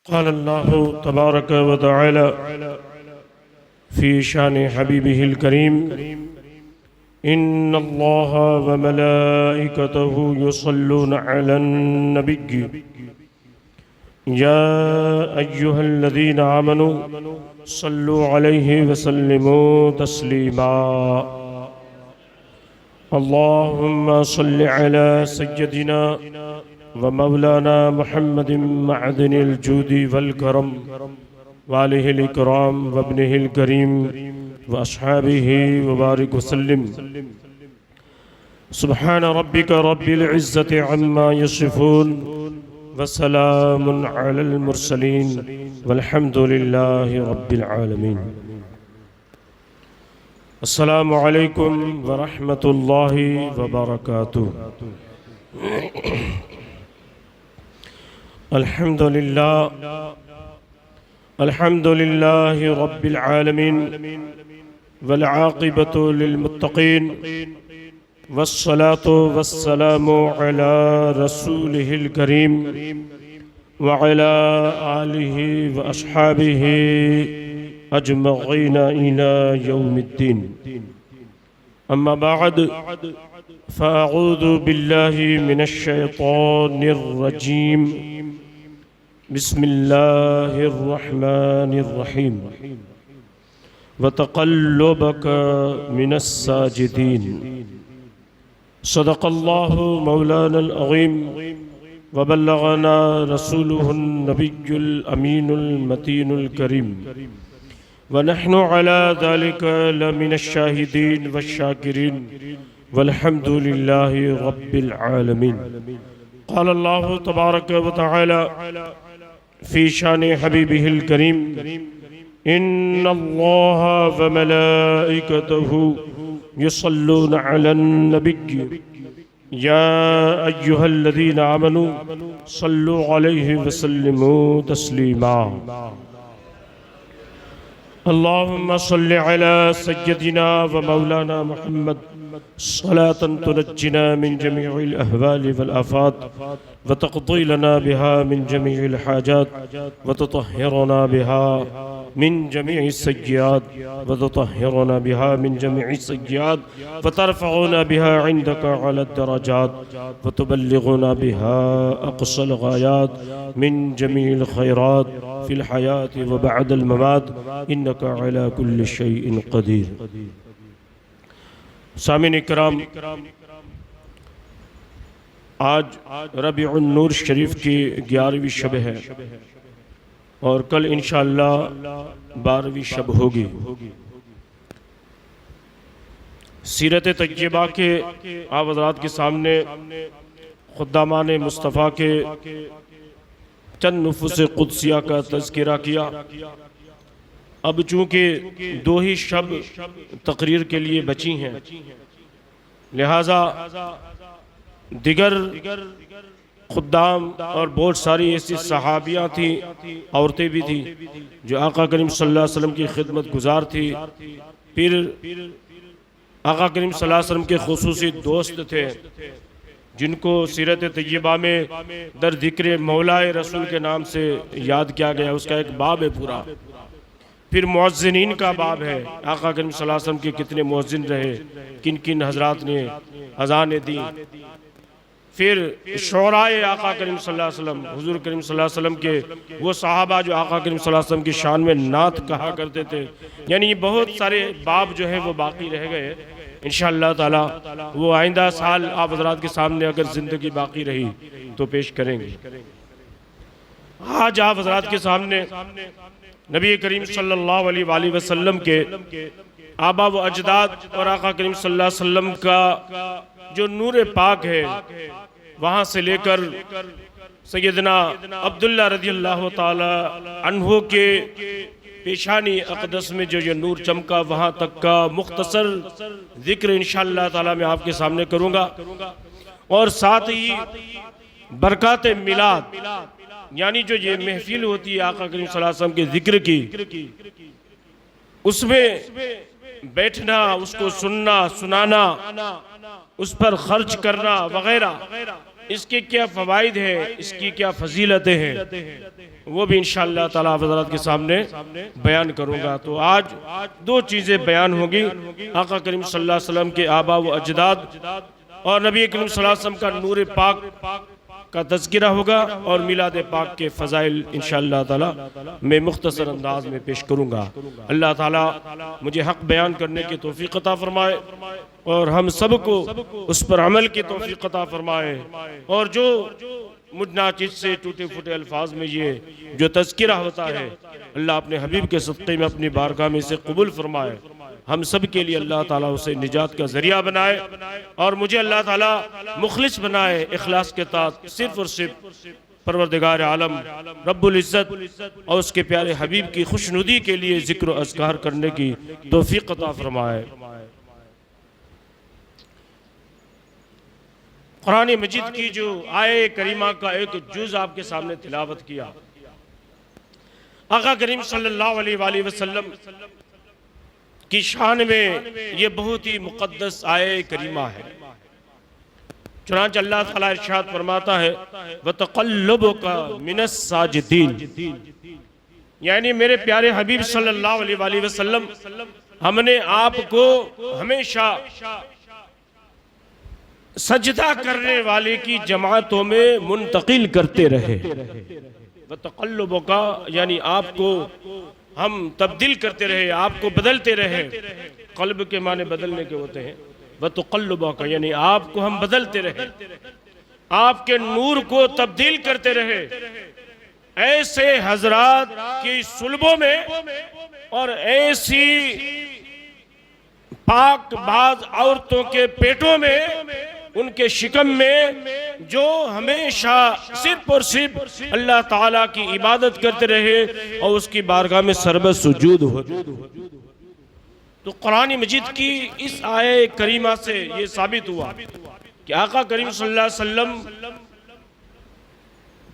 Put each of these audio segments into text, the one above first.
क़ाल अल्लाहु तबारक व तआला फ़ी शान हबीबिहिल करीम इन्नल्लाह व मलाइकतहु युसल्लूना अलन नबिय्यि या अय्युहल्लज़ीना आमनू सल्लु अलैहि व सल्लिमू तस्लीमा। अल्लाहुम्मा सल्लि अला सय्यदिना व मौलाना मुहम्मदिन मअदनिल जूदी वल करम वालिहिल इकराम वब्निहिल करीम व अस्हाबिहि व बारिक वसल्लिम। सुब्हान रब्बिका रब्बिल इज़्ज़ति अम्मा यसिफून व सलामुन अलल मुरसलीन वल्हम्दुलिल्लाहि रब्बिल आलमीन। अस्सलामु अलैकुम व रहमतुल्लाहि व बरकातुहू। अल्हम्दुलिल्लाहि रब्बिल आलमीन वल आक़िबतु लिल मुत्तक़ीन वस्सलातु वस्सलामु अला रसूलिहिल करीम व अला आलिहि व अस्हाबिहि अजमईन इला यौमिद्दीन। अम्मा बअद फ़अऊज़ु बिल्लाहि मिनश शैतानिर रजीम। बिस्मिल्लाहिर रहमानिर रहीम। व तक़ल्लुबक मिनस साजिदीन। सदक़ल्लाहु मौलानल अज़ीम व बल्लगना रसूलुहुन नबियुल अमीनुल मतीनुल करीम व नहनु अला ज़ालिका लमिनश शाहिदीन वश्शाकिरीन वल्हम्दुलिल्लाहि रब्बिल आलमीन। क़ाल अल्लाहु तबारक व तआला फ़ी शान हबीबिहिल करीम इन्नल्लाह व मलाइकतहु युसल्लूना अलन नबिय्यि या अय्युहल्लज़ीना आमनू सल्लु अलैहि व सल्लिमू तस्लीमा। अल्लाहुम्मा सल्लि अला सय्यदिना व मौलाना मुहम्मद सलातन तुनज्जिना मिन जमीइल अहवालि वल आफ़ात व तक़दी लना बिहा मिन जमीइल हाजात व तुतahhiruna बिहा मिन जमीइस सय्यिआत व तुतahhiruna बिहा मिन जमीइस सय्यिआत व तरफ़ऊना बिहा इंदका अला दरजात व तुबल्लिगुना बिहा अक़सल गायात मिन जमीइल खैरात फ़िल हयात व बअदल ममात इन्नका अला कुल्लि शैइन क़दीर। सामिन इकराम, आज रबीउन नूर शरीफ की 11वीं शब है और कल इंशाअल्लाह 12वीं शब होगी। सीरत तय्यबा के आप हज़रात के सामने खुद्दामान मुस्तफ़ा के चंद नुफूस क़ुद्सिया का तज़किरा किया। अब चूँकि 2 ही शब तकरीर के लिए बची हैं, लिहाजा दिगर खुद्दाम और बहुत सारी ऐसी सहाबियाँ थी, औरतें भी थी जो आका करीम सल्लल्लाहु अलैहि वसल्लम की खिदमत गुजार थी। फिर आका करीम सल्लल्लाहु अलैहि वसल्लम के खुसूसी दोस्त थे जिनको सीरत तय्यबा में दर ज़िक्र मौलाए रसूल के नाम से याद किया गया। उसका एक बाब है पूरा। फिर मुअज़्ज़िनीन का बाब है, आका करीम सल्लल्लाहु अलैहि वसल्लम के कितने मुअज़्ज़िन रहे, किन किन हज़रात ने अज़ानें दी। फिर शोराए आका करीम सल्लल्लाहु अलैहि वसल्लम, हुज़ूर करीम सल्लल्लाहु अलैहि वसल्लम के वो सहाबा जो आका करीम सल्लल्लाहु अलैहि वसल्लम की शान में नात कहा करते थे। यानी ये बहुत सारे बाब जो है वो बाकी रह गए। इंशाअल्लाह ताला वो आइंदा साल आप हज़रात के सामने अगर ज़िंदगी बाकी रही तो पेश करेंगे। आज आप हज़रात के सामने नबी करीम सल्लल्लाहु अलैहि वसल्लम के आबा व अजदाद और आका करीम सल्लल्लाहु अलैहि वसल्लम का जो नूर पाक है, वहाँ से लेकर सैयदना अब्दुल्ला रज़ियल्लाहु ताला अन्हु के पेशानी अक़दस में जो ये नूर चमका, वहाँ तक का मुख्तसर ज़िक्र इंशाअल्लाह ताला मैं आपके सामने करूँगा। और साथ ही बरक़ात मिलाद, यानी जो ये महफिल होती है आका करीम सल्लल्लाहु अलैहि वसल्लम के ज़िक्र की, उसमें बैठना, उसको सुनना, सुनाना, उस पर खर्च करना वगैरह, इसके क्या फ़वाइद है, इसकी क्या फजीलतें हैं, वो भी इंशाअल्लाह ताला आप हज़रात के सामने बयान करूँगा। तो आज दो चीज़ें बयान होंगी, आका करीम सल्लल्लाहु अलैहि वसल्लम के आबा व अजदाद और नबी करीम सल्लल्लाहु अलैहि वसल्लम का नूर पाक का तज़किरा होगा और मिलाद पाक के फ़ज़ाइल इंशाअल्लाह ताला मैं मुख्तसर अंदाज में पेश करूँगा। अल्लाह ताला मुझे हक़ बयान करने की तौफ़ीक़ अता फ़रमाए और हम सब को उस पर अमल की तौफ़ीक़ अता फ़रमाए, और जो मुझ नाचिज़ से टूटे फूटे अल्फाज में ये जो तज़किरा होता है अल्लाह अपने हबीब के सदक़े में अपनी बारगाह में से कबूल फ़रमाए। हम सब के लिए अल्लाह ताला उसे निजात का ज़रिया बनाए और मुझे अल्लाह ताला मुखलिस बनाए, इखलास के साथ सिर्फ़ और सिर्फ परवरदिगार आलम रब्बुल इज़्ज़त और उसके प्यारे हबीब की खुशनुदी के लिए ज़िक्र व अज़कार करने की तौफ़ीक़ अता फ़रमाए। कुरान मजीद की जो आये करीमा का एक जुज़ आपके सामने तिलावत किया, आका करीम सल्लल्लाहु अलैहि वसल्लम की शान में ये बहुत ही मुक़द्दस आये करीमा है। चुनांचे अल्लाह ताला इरशाद फरमाता है व तक़ल्लुबुका मिनस साजिदीन, यानी मेरे प्यारे हबीब सल्लल्लाहु अलैहि वसल्लम हमने आपको हमेशा सजदा करने वाले की जमातों में मुंतकिल करते रहे। व तक़ल्लुबुका यानी आपको हम तब्दील करते रहे, आपको बदलते रहे। क़ल्ब के माने बदलने के होते हैं। व तक़ल्लुबुका यानी आपको हम बदलते रहे, आपके नूर को तब्दील करते रहे। ऐसे हजरात की सुलबों में और ऐसी पाक बाज औरतों के पेटों में, उनके शिकम में जो हमेशा सिर्फ और सिर्फ अल्लाह ताला की इबादत करते रहे और उसकी बारगाह में सरबत सुजूद हो। तो कुरान मजीद की इस आये करीमा से ये साबित हुआ कि आका करीम सल्लल्लाहु अलैहि वसल्लम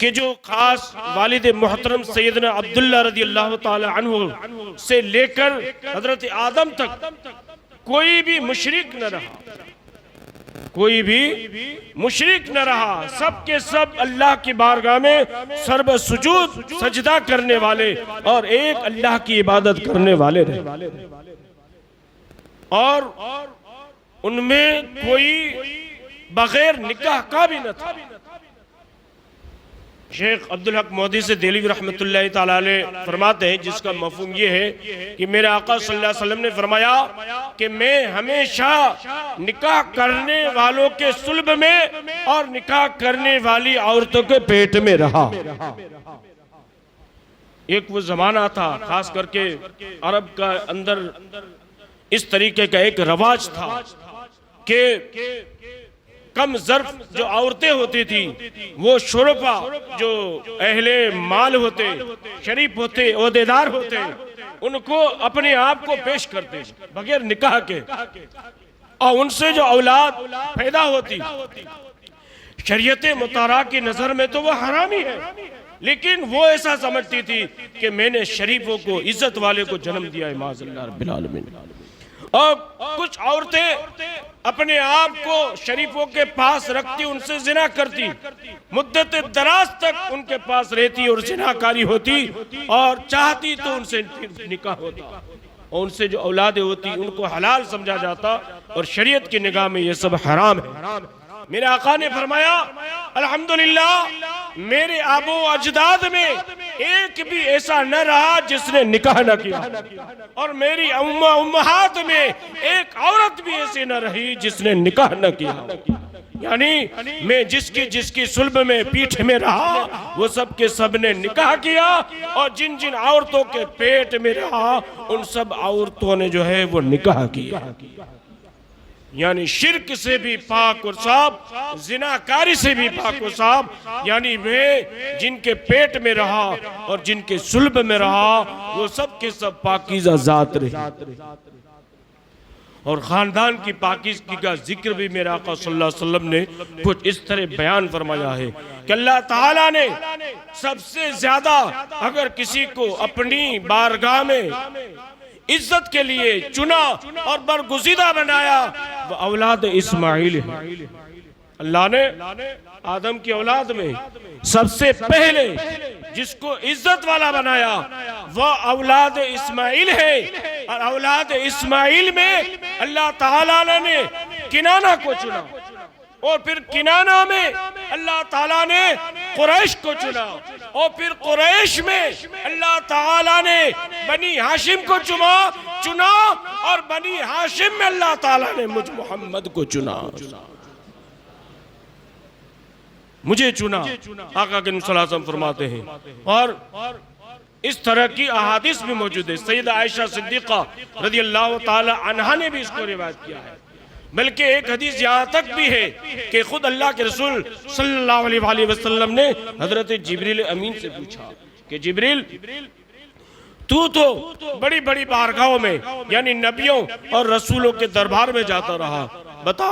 के जो खास वालिद मोहतरम सैयदना अब्दुल्ला रज़ियल्लाहु ताला अन्हु से लेकर हजरत आदम तक कोई भी मुशरिक न रहा, कोई भी मुशरिक न रहा। सब के सब अल्लाह की बारगाह में सर्व सुजूद सजदा करने वाले और एक अल्लाह की इबादत करने वाले रहे, और उनमें कोई बगैर निकाह का भी न था। शेख अब्दुल हक मोदी से देहलवी रहमतुल्लाह ताला अलैह फरमाते हैं, जिसका मफहूम ये है कि मेरे आका सल्लल्लाहु अलैहि वसल्लम ने फरमाया कि मैं हमेशा निकाह करने वालों के सुल्ब में और निकाह करने वाली औरतों के पेट में रहा। एक वो जमाना था, खास करके अरब का अंदर इस तरीके का एक रवाज था कि कम ज़र्फ जो औरतें होती थी वो शुरफा जो अहले माल होते, शरीफ होते, ओहदेदार होते, उनको अपने आप को पेश करते बगैर निकाह के, और उनसे जो औलाद पैदा होती शरीयत मुतारा की नजर में तो वो हरामी है, लेकिन वो ऐसा समझती थी कि मैंने शरीफों को, इज्जत वाले को जन्म दिया है माज़अल्लाह रब्बिल आलमीन। और कुछ औरतें अपने आप को शरीफों के पास रखती, उनसे जिना करती, मुद्दत दराज तक उनके पास रहती और जिनाकारी होती, और चाहती तो उनसे निकाह होता, और उनसे जो औलादें होती उनको हलाल समझा जाता, और शरीयत की निगाह में ये सब हराम है। मेरे आका ने फरमाया अल्हम्दुलिल्लाह मेरे आबो अजदाद में एक भी ऐसा न रहा जिसने निकाह न किया, और मेरी उम्महात में एक औरत भी ऐसी न रही जिसने निकाह न किया। यानी मैं जिसकी सुल्ब में, पीठ में रहा, वो सब के सब ने निकाह किया, और जिन जिन औरतों के पेट में रहा उन सब औरतों ने जो है वो निकाह किया। यानी शिर्क से भी पाक और साफ, जिनाकारी से भी पाक और साफ। यानी वे जिनके पेट में रहा और जिनके सुल्ब में रहा वो सब के सब पाकीज़ा जात रहे, और खानदान की पाकीज़गी का जिक्र भी मेरे आका सल्लल्लाहु अलैहि वसल्लम ने कुछ इस तरह बयान फरमाया है कि अल्लाह ताला ने सबसे ज्यादा अगर किसी को अपनी बारगाह में इज्जत के लिए चुना और बरगुज़ीदा बनाया वो औलाद इस्माइल है। अल्लाह ने आदम की औलाद में सबसे पहले जिसको इज्जत वाला बनाया वह औलाद इस्माइल है। और औलाद इस्माइल में अल्लाह ताला ने किनाना को चुना और फिर किनाना में अल्लाह ताला ने कुरैश को चुना और फिर कुरैश में अल्लाह ताला ने बनी हाशिम को चुना और बनी हाशिम में अल्लाह ताला ने मुझ मोहम्मद को चुना, मुझे चुना। आका के सल्लल्लाहु फरमाते हैं और इस तरह की अहादीस भी मौजूद है। सैयदा आयशा सिद्दीक़ा रज़ियल्लाहु ताला अन्हा ने भी इसको रिवायत किया है। बल्कि एक हदीस यहाँ तक भी है कि खुद अल्लाह के रसूल सल्लल्लाहु अलैहि वसल्लम ने हजरत जिब्रील अमीन से पूछा कि जिब्रील तू तो बड़ी बड़ी बारगाहों में यानी नबियों और रसूलों के दरबार में जाता रहा, बता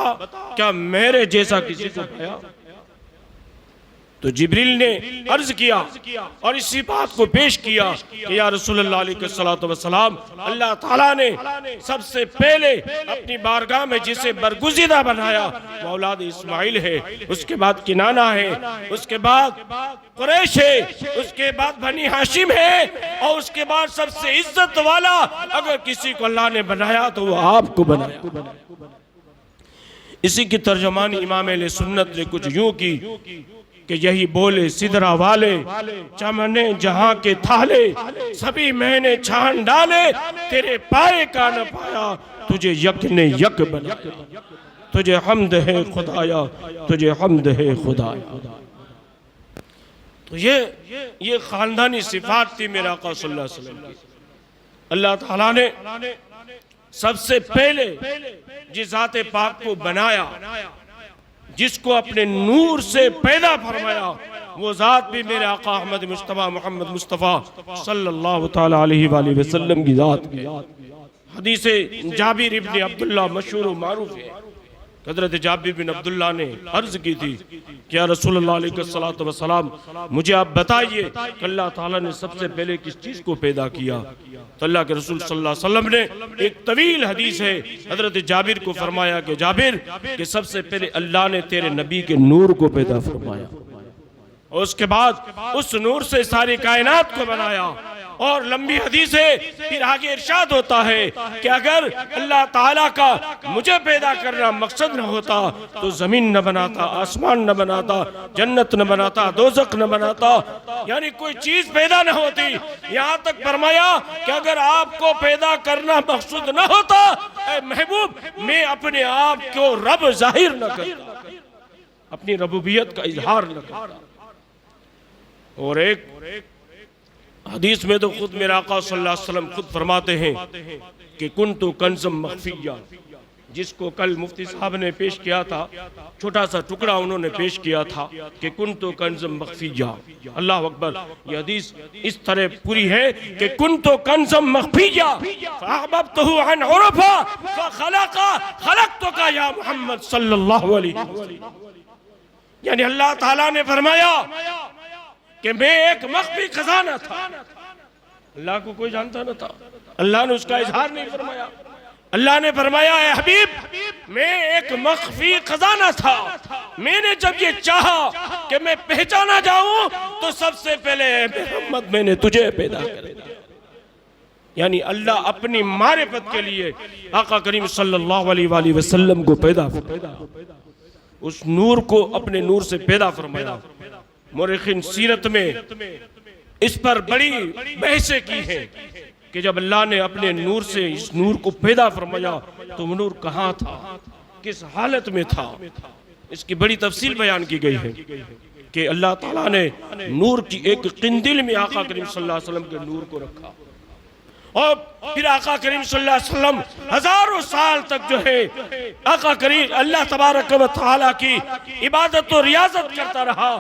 क्या मेरे जैसा किसी को पाया? तो जिब्रील ने अर्ज किया और इसी बात को पेश किया कि या रसूलुल्लाह अलैहि वसल्लम, अल्लाह ताला ने सबसे पहले अपनी बारगाह में जिसे बरगुज़िदा बनाया वो औलाद इस्माइल है, उसके बाद किनाना है, उसके बाद कुरैश है, उसके बाद बनी हाशिम है और उसके बाद सबसे इज्जत वाला अगर किसी को अल्लाह ने बनाया तो वो आपको बनाया। इसी की तर्जमानी इमाम अहले सुन्नत ने कुछ यूं की कि यही बोले सिदरा वाले चमने जहां के थाले सभी मैंने छान डाले, तेरे पाए का न पाया तुझे यक ने यक बना, तुझे हम्द है खुदाया, तुझे हम्द है खुदाया। तो ये खानदानी सिफात थी मेरे आका सल्लल्लाहु अलैहि वसल्लम की। अल्लाह ताला ने सबसे पहले जिस ज़ाते पाक को बनाया, जिसको अपने नूर से पैदा फरमाया, वो ज़ात भी मेरे आका अहमद मुस्तफ़ा मोहम्मद मुस्तफ़ा सल्लल्लाहु ताला अलैहि वसल्लम की ज़ात है। हदीस जाबिर इब्न अब्दुल्लाह मशहूर व मारूफ है। हज़रत जाबिर बिन अब्दुल्लाह ने अर्ज की थी कि या रसूलुल्लाह अलैहि वसल्लम, मुझे आप बताइए कि अल्लाह ताला ने सबसे पहले किस चीज़ को पैदा किया? तो अल्लाह के रसूल सल्लल्लाहु अलैहि वसल्लम ने एक तवील हदीस है, हज़रत जाबिर को फरमाया कि जाबिर कि सबसे पहले अल्लाह ने तेरे नबी के नूर को पैदा फरमाया और उसके बाद उस नूर से सारी कायनात को बनाया। और लंबी हदीस है, फिर आगे इरशाद होता है कि अगर अल्लाह ताला का मुझे पैदा करना मकसद न होता तो जमीन न बनाता, आसमान न बनाता, जन्नत न बनाता, दोज़ख न बनाता, यानी कोई चीज पैदा न होती। यहाँ तक फरमाया कि अगर आपको पैदा करना मकसद न होता ऐ महबूब, मैं अपने आप को रब जाहिर न करता, अपनी रबूबियत का इजहार न करता। और एक हदीस में तो खुद मेरा आका सल्लल्लाहु अलैहि वसल्लम खुद फरमाते हैं कि कुन्तु कंज़म मख्फिया, जिसको कल मुफ्ती साहब ने पेश किया था, छोटा सा टुकड़ा उन्होंने पेश किया था कि कुन्तु कंज़म मख्फिया। अल्लाह अकबर। ये हदीस इस तरह पूरी है कि कुन्तु कंज़म मख्फिया फअहबब्तहु अन उरफा फखलका खलक़तुका या मोहम्मद सल्लल्लाहु अलैहि वसल्लम। यानी अल्लाह ताला ने फरमाया कि मैं एक मख्फी खजाना था, अल्लाह को कोई जानता न था, अल्लाह ने उसका इजहार नहीं फरमाया। अल्लाह ने फरमाया ए हबीब, मैं एक मख्फी खजाना था, मैंने जब ये चाहा कि मैं पहचाना जाऊं तो सबसे पहले मोहम्मद मैंने तुझे पैदा कर दिया। यानी अल्लाह अपनी मारिफत के लिए आका करीम सल्लल्लाहु अलैहि वसल्लम को पैदा, उस नूर को अपने नूर से पैदा फरमाया। मुर्रिखीन सीरत में इस पर बड़ी बहसें की हैं कि जब अल्लाह ने अपने नूर से इस नूर को पैदा फरमाया तो वो नूर कहाँ था, किस हालत में था, इसकी बड़ी तफसील बयान की गई है कि अल्लाह ताला ने नूर की एक किंदिल में आका करीम सल्लल्लाहु अलैहि वसल्लम के नूर को रखा और फिर आका करीम सल्लल्लाहु अलैहि वसल्लम हजारों साल तक जो है आका करीम अल्लाह तबारक व तआला की इबादत और रियाजत करता रहा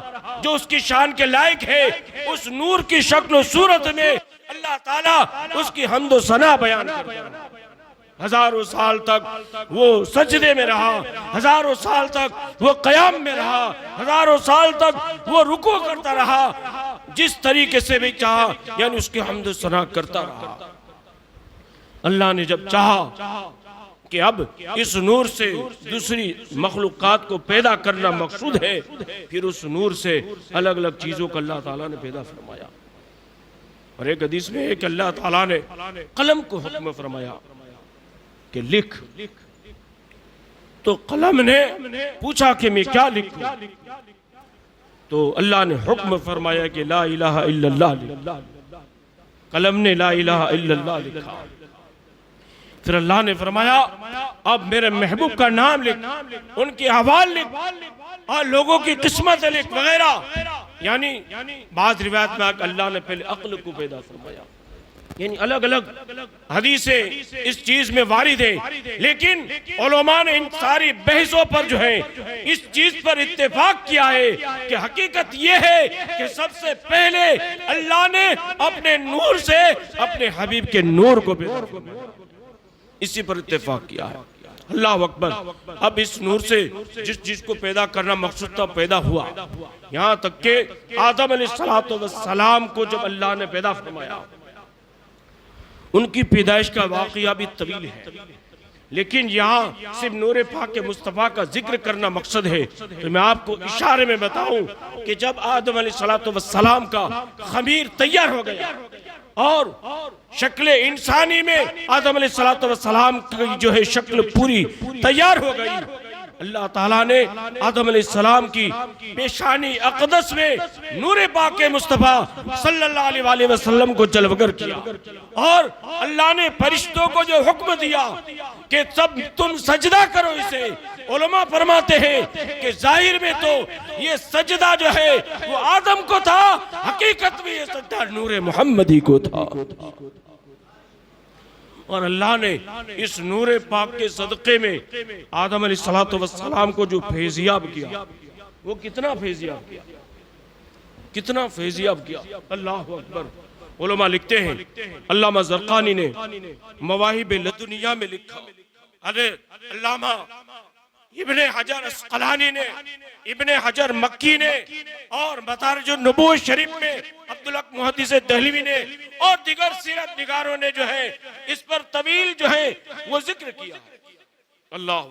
जो उसकी शान के लायक है। उस नूर की शक्ल सूरत में अल्लाह ताला उसकी हम्द व सना बयान करता रहा। हजारों साल तक वो सजदे में रहा, हजारों साल तक वो कयाम में रहा, हजारों साल तक वो रुकू करता रहा, जिस तरीके से भी चाहा यानी उसकी हम्द व सना करता रहा। अल्लाह ने जब चाहा कि अब इस नूर से दूसरी मखलूक़ात को पैदा करना मकसूद है। फिर उस नूर से अलग अलग चीज़ों को अल्लाह ताला ने पैदा फरमाया। और एक हदीस में है कि अल्लाह ताला ने कलम को हुक्म फरमाया कि लिख। तो कलम ने पूछा कि मैं क्या लिखूं? तो अल्लाह ने हुक्म फरमाया कि ला इलाहा इल्लल्लाह लिख। कलम ने ला इलाहा इल्लल्लाह लिखा। फिर अल्लाह ने फरमाया अब मेरे महबूब का नाम लिख, उनकी अहवाल लिख और लोगों की किस्मत लिख वगैरह। यानी बात रिवायत में अल्लाह ने पहले अक्ल को पैदा फरमाया। यानी अलग अलग हदीसें इस चीज में वारिद है, लेकिन उलमा ने इन सारी बहसों पर जो है इस चीज पर इत्तेफाक किया है कि हकीकत यह है कि सबसे पहले अल्लाह ने अपने नूर से अपने हबीब के नूर को पैदा फरमाया। इसी पर इत्तेफाक किया है। अल्लाह अकबर। अब इस नूर से जिस चीज को पैदा करना मकसूद था पैदा हुआ। यहाँ तक के आदम अलैहिस्सलाम को जब अल्लाह ने पैदा फरमाया, उनकी पैदाइश का वाक़या भी तवील है, लेकिन यहाँ सिर्फ नूर पाक के मुस्तफ़ा का जिक्र करना मकसद है। तो मैं आपको इशारे में बताऊं कि जब आदम अलैहिस्सलाम का खमीर तैयार हो गया और शक्ल इंसानी में आदम अलैहिस्सलाम की जो है शक्ल पूरी तैयार हो गई, अल्लाह ताला ने आदम अलैहिस्सलाम की पेशानी अक़दस में नूर पाक मुस्तफ़ा सल्लल्लाहु अलैहि वसल्लम को जलवगर किया। और अल्लाह ने फरिश्तों को जो हुक्म दिया कि सब तुम सजदा करो इसे। उलमा फरमाते हैं कि जाहिर में तो ये सजदा जो है वो आदम को था, हकीकत में ये सजदा नूर मोहम्मदी को था। और अल्लाह ने इस नूर पाक के सदक़े में आदम अलैहिस्सलाम को जो फैज़ियाब किया, वो कितना फैज़ियाब किया, कितना फैज़ियाब किया। अल्लाह अकबर। उलमा लिखते हैं, अल्लामा ज़रक़ानी ने मवाहिब लदुनिया में लिखा, अरे अल्लामा इब्ने हजर अस्क़लानी ने, इब्ने हजर मक्की ने और मदारिजुन नबूवत शरीफ में अब्दुल हक मुहद्दिस दहलवी ने और दिगर सीरत निगारों ने जो है इस पर तवील जो है वो जिक्र किया। अल्लाह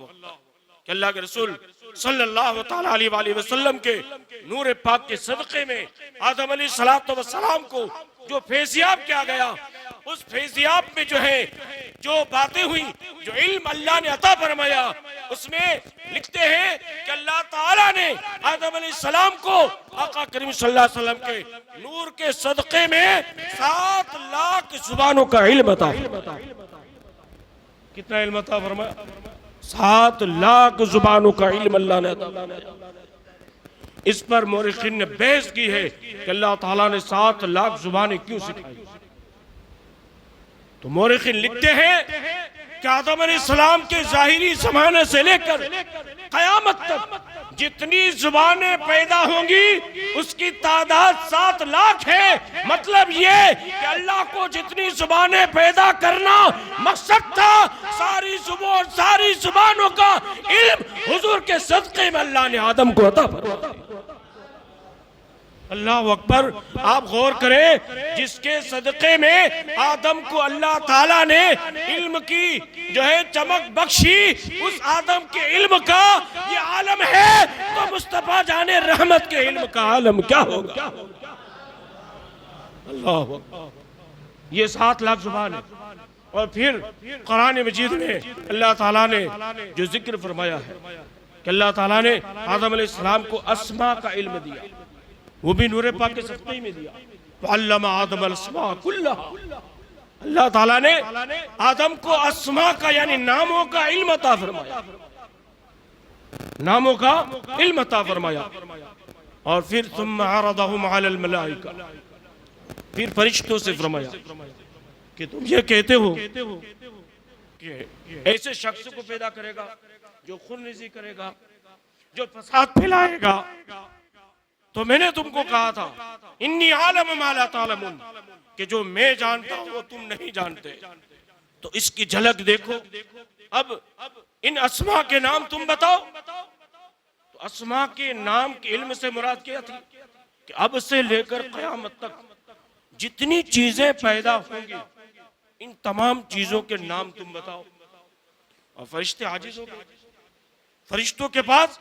कि अल्लाह के रसूल सल्लल्लाहु तआला अलैहि वसल्लम के नूर पाक के सदक़े में आदम अलैहिस्सलाम को जो फैज़ियाब किया गया, उस फैज़ियाब में जो है जो बातें हुई, जो इल्म अल्लाह ने अता फरमाया, उसमें लिखते हैं कि अल्लाह ताला ने आदम अलैहिस्सलाम को आका करीम सल्लल्लाहु अलैहि वसल्लम के नूर के सदक़े में 7 लाख जुबानों का इल्म अता फरमाया। कितना इल्म अता फरमाया? 7 लाख जुबानों का इल्म अल्लाह ने अता फरमाया। इस पर मुर्रिखीन ने बहस की है कि अल्लाह ताला ने 7 लाख जुबानें क्यों सिखाई। तो मुर्रिखीन लिखते हैं कि आदम अलैहिस्सलाम के ज़ाहिरी ज़माने से लेकर क़यामत तक जितनी जुबानें पैदा होंगी उसकी तादाद 7 लाख है। मतलब ये कि अल्लाह को जितनी जुबानें पैदा करना मकसद था, सारी जुबानों का इल्म हुजूर के सदक़े में अल्लाह ने आदम को अता फरमाया। अल्लाह अकबर। आप गौर करें, जिसके सदक़े में आदम को अल्लाह ताला ने इल्म की जो है चमक बख्शी, उस आदम के इल्म का ये आलम है, तो मुस्तफ़ा जाने रहमत के इल्म का आलम क्या होगा। अल्लाह अकबर। ये 7 लाख जुबान है। और फिर कुरान मजीद में अल्लाह ताला ने जो जिक्र फरमाया है कि अल्लाह ताला ने आदम अलैहिस्सलाम को अस्मा का इल्म दिया, वो भी नूर पाक के सदक़े में दिया। तो अल्लामा आदम अस्मा कुल्लहा, अल्लाह ताला ने आदम को अस्मा का यानी नामों का इल्म अता फरमाया, नामों का इल्म अता फरमाया। और फिर तुम अरदहुम अलल मलाइका, फिर फरिश्तों से फरमाया कि तुम ये कहते हो कि ऐसे शख्स को पैदा करेगा जो खूनरेज़ी करेगा, जो फसाद फैलाएगा। तो मैंने तुमको कहा था इन्नी आलम मा ला तालमुन, कि जो मैं जानता हूं वो तुम नहीं जानते। तो इसकी झलक देखो। अब इन अस्मा के नाम तुम बताओ। तो अस्मा के नाम के इल्म से मुराद क्या थी कि अब से लेकर क़यामत तक जितनी चीजें पैदा होंगी इन तमाम चीजों के नाम तुम बताओ। और फरिश्ते आजिज हो गए। फरिश्तों के पास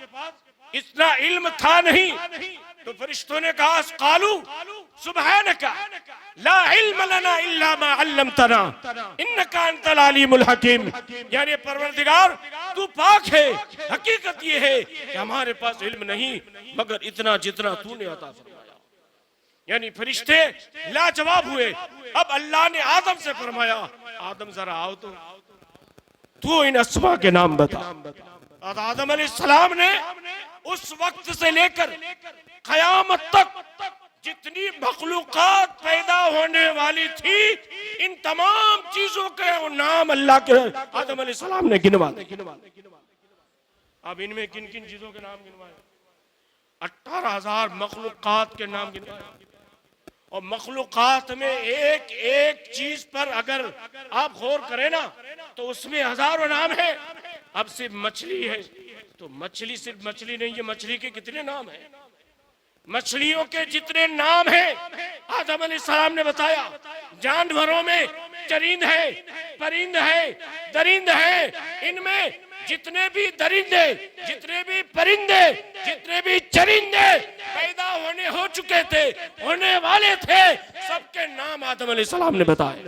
इतना इल्म था नहीं, तो फरिश्तों ने कहा कालू सुबहानका ला इल्म लना इल्ला मा अल्लमतना इन्नका अंतल अलीमुल हकीम। यानी परवरदिगार तू पाक है, हकीकत ये है कि हमारे पास इल्म नहीं मगर इतना जितना तूने अता फरमाया। यानी फरिश्ते लाजवाब हुए। अब अल्लाह ने आदम से फरमाया आदम जरा आओ तो तू इन अस्मा के नाम बता। और आदम अलैहिस्सलाम ने उस वक्त से लेकर क़यामत तक जितनी मखलूक़ात पैदा होने वाली थी इन तमाम चीजों के नाम अल्लाह के आदम अलैहिस्सलाम ने गिनवा दिए। अब इनमें किन किन चीजों के नाम गिनवाए? 18,000 मखलूक़ात के नाम गिनवाए। और मखलूक़ात में एक एक चीज पर अगर आप गौर करें ना तो उसमें हजारों नाम है। अब सिर्फ मछली है तो मछली सिर्फ मछली नहीं है, मछली के कितने नाम हैं? मछलियों के जितने नाम हैं आदम अलैहिस्सलाम ने बताया। जानवरों में चरिंद है, परिंद है, दरिंद है। इनमें जितने भी दरिंदे, जितने भी परिंदे, जितने भी चरिंदे पैदा होने हो चुके थे, होने वाले थे, सबके नाम आदम अलैहिस्सलाम ने बताए।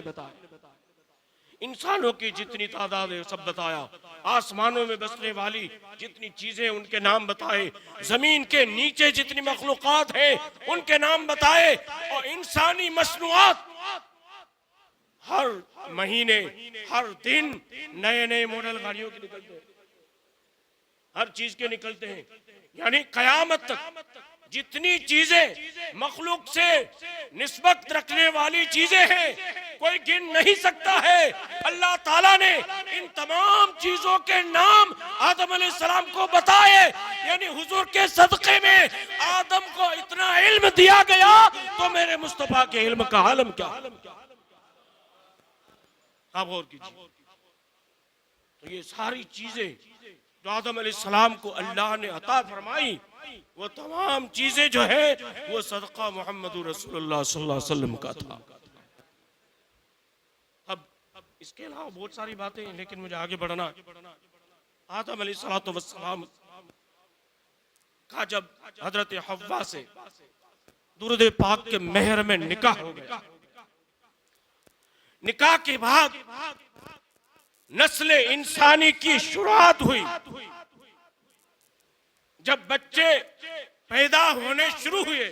इंसानों की जितनी तादाद है सब बताया। आसमानों में बसने वाली जितनी चीजें उनके नाम बताए। जमीन के नीचे जितनी मखलूक़ात है उनके नाम बताए। और इंसानी मसनूआत हर महीने हर दिन नए नए मॉडल गाड़ियों के निकलते हैं, हर चीज के निकलते हैं। यानी कयामत तक जितनी चीजें मखलूक से निस्बत रखने वाली चीजें हैं कोई गिन नहीं सकता है। अल्लाह ताला ने इन तमाम चीजों के नाम आदम अलैहिस्सलाम को बताए। यानी हुजूर के सदक़े में आदम को इतना इल्म दिया गया तो मेरे मुस्तफा के इल्म का आलम क्या। आप गौर कीजिए। तो ये सारी चीजें जो आदम अलैहिस्सलाम को अल्लाह ने अता फरमाई वो तमाम चीजें जो है वो सदका मोहम्मद रसूलुल्लाह सल्लल्लाहु अलैहि वसल्लम का था। अब इसके अलावा बहुत सारी बातें हैं लेकिन मुझे आगे बढ़ना। आदम अलैहिस्सलाम का जब हजरत हव्वा से दुरूद पाक के मेहर में निकाह हो गया, निकाह के बाद नस्ल इंसानी की शुरुआत हुई। जब बच्चे पैदा होने शुरू हुए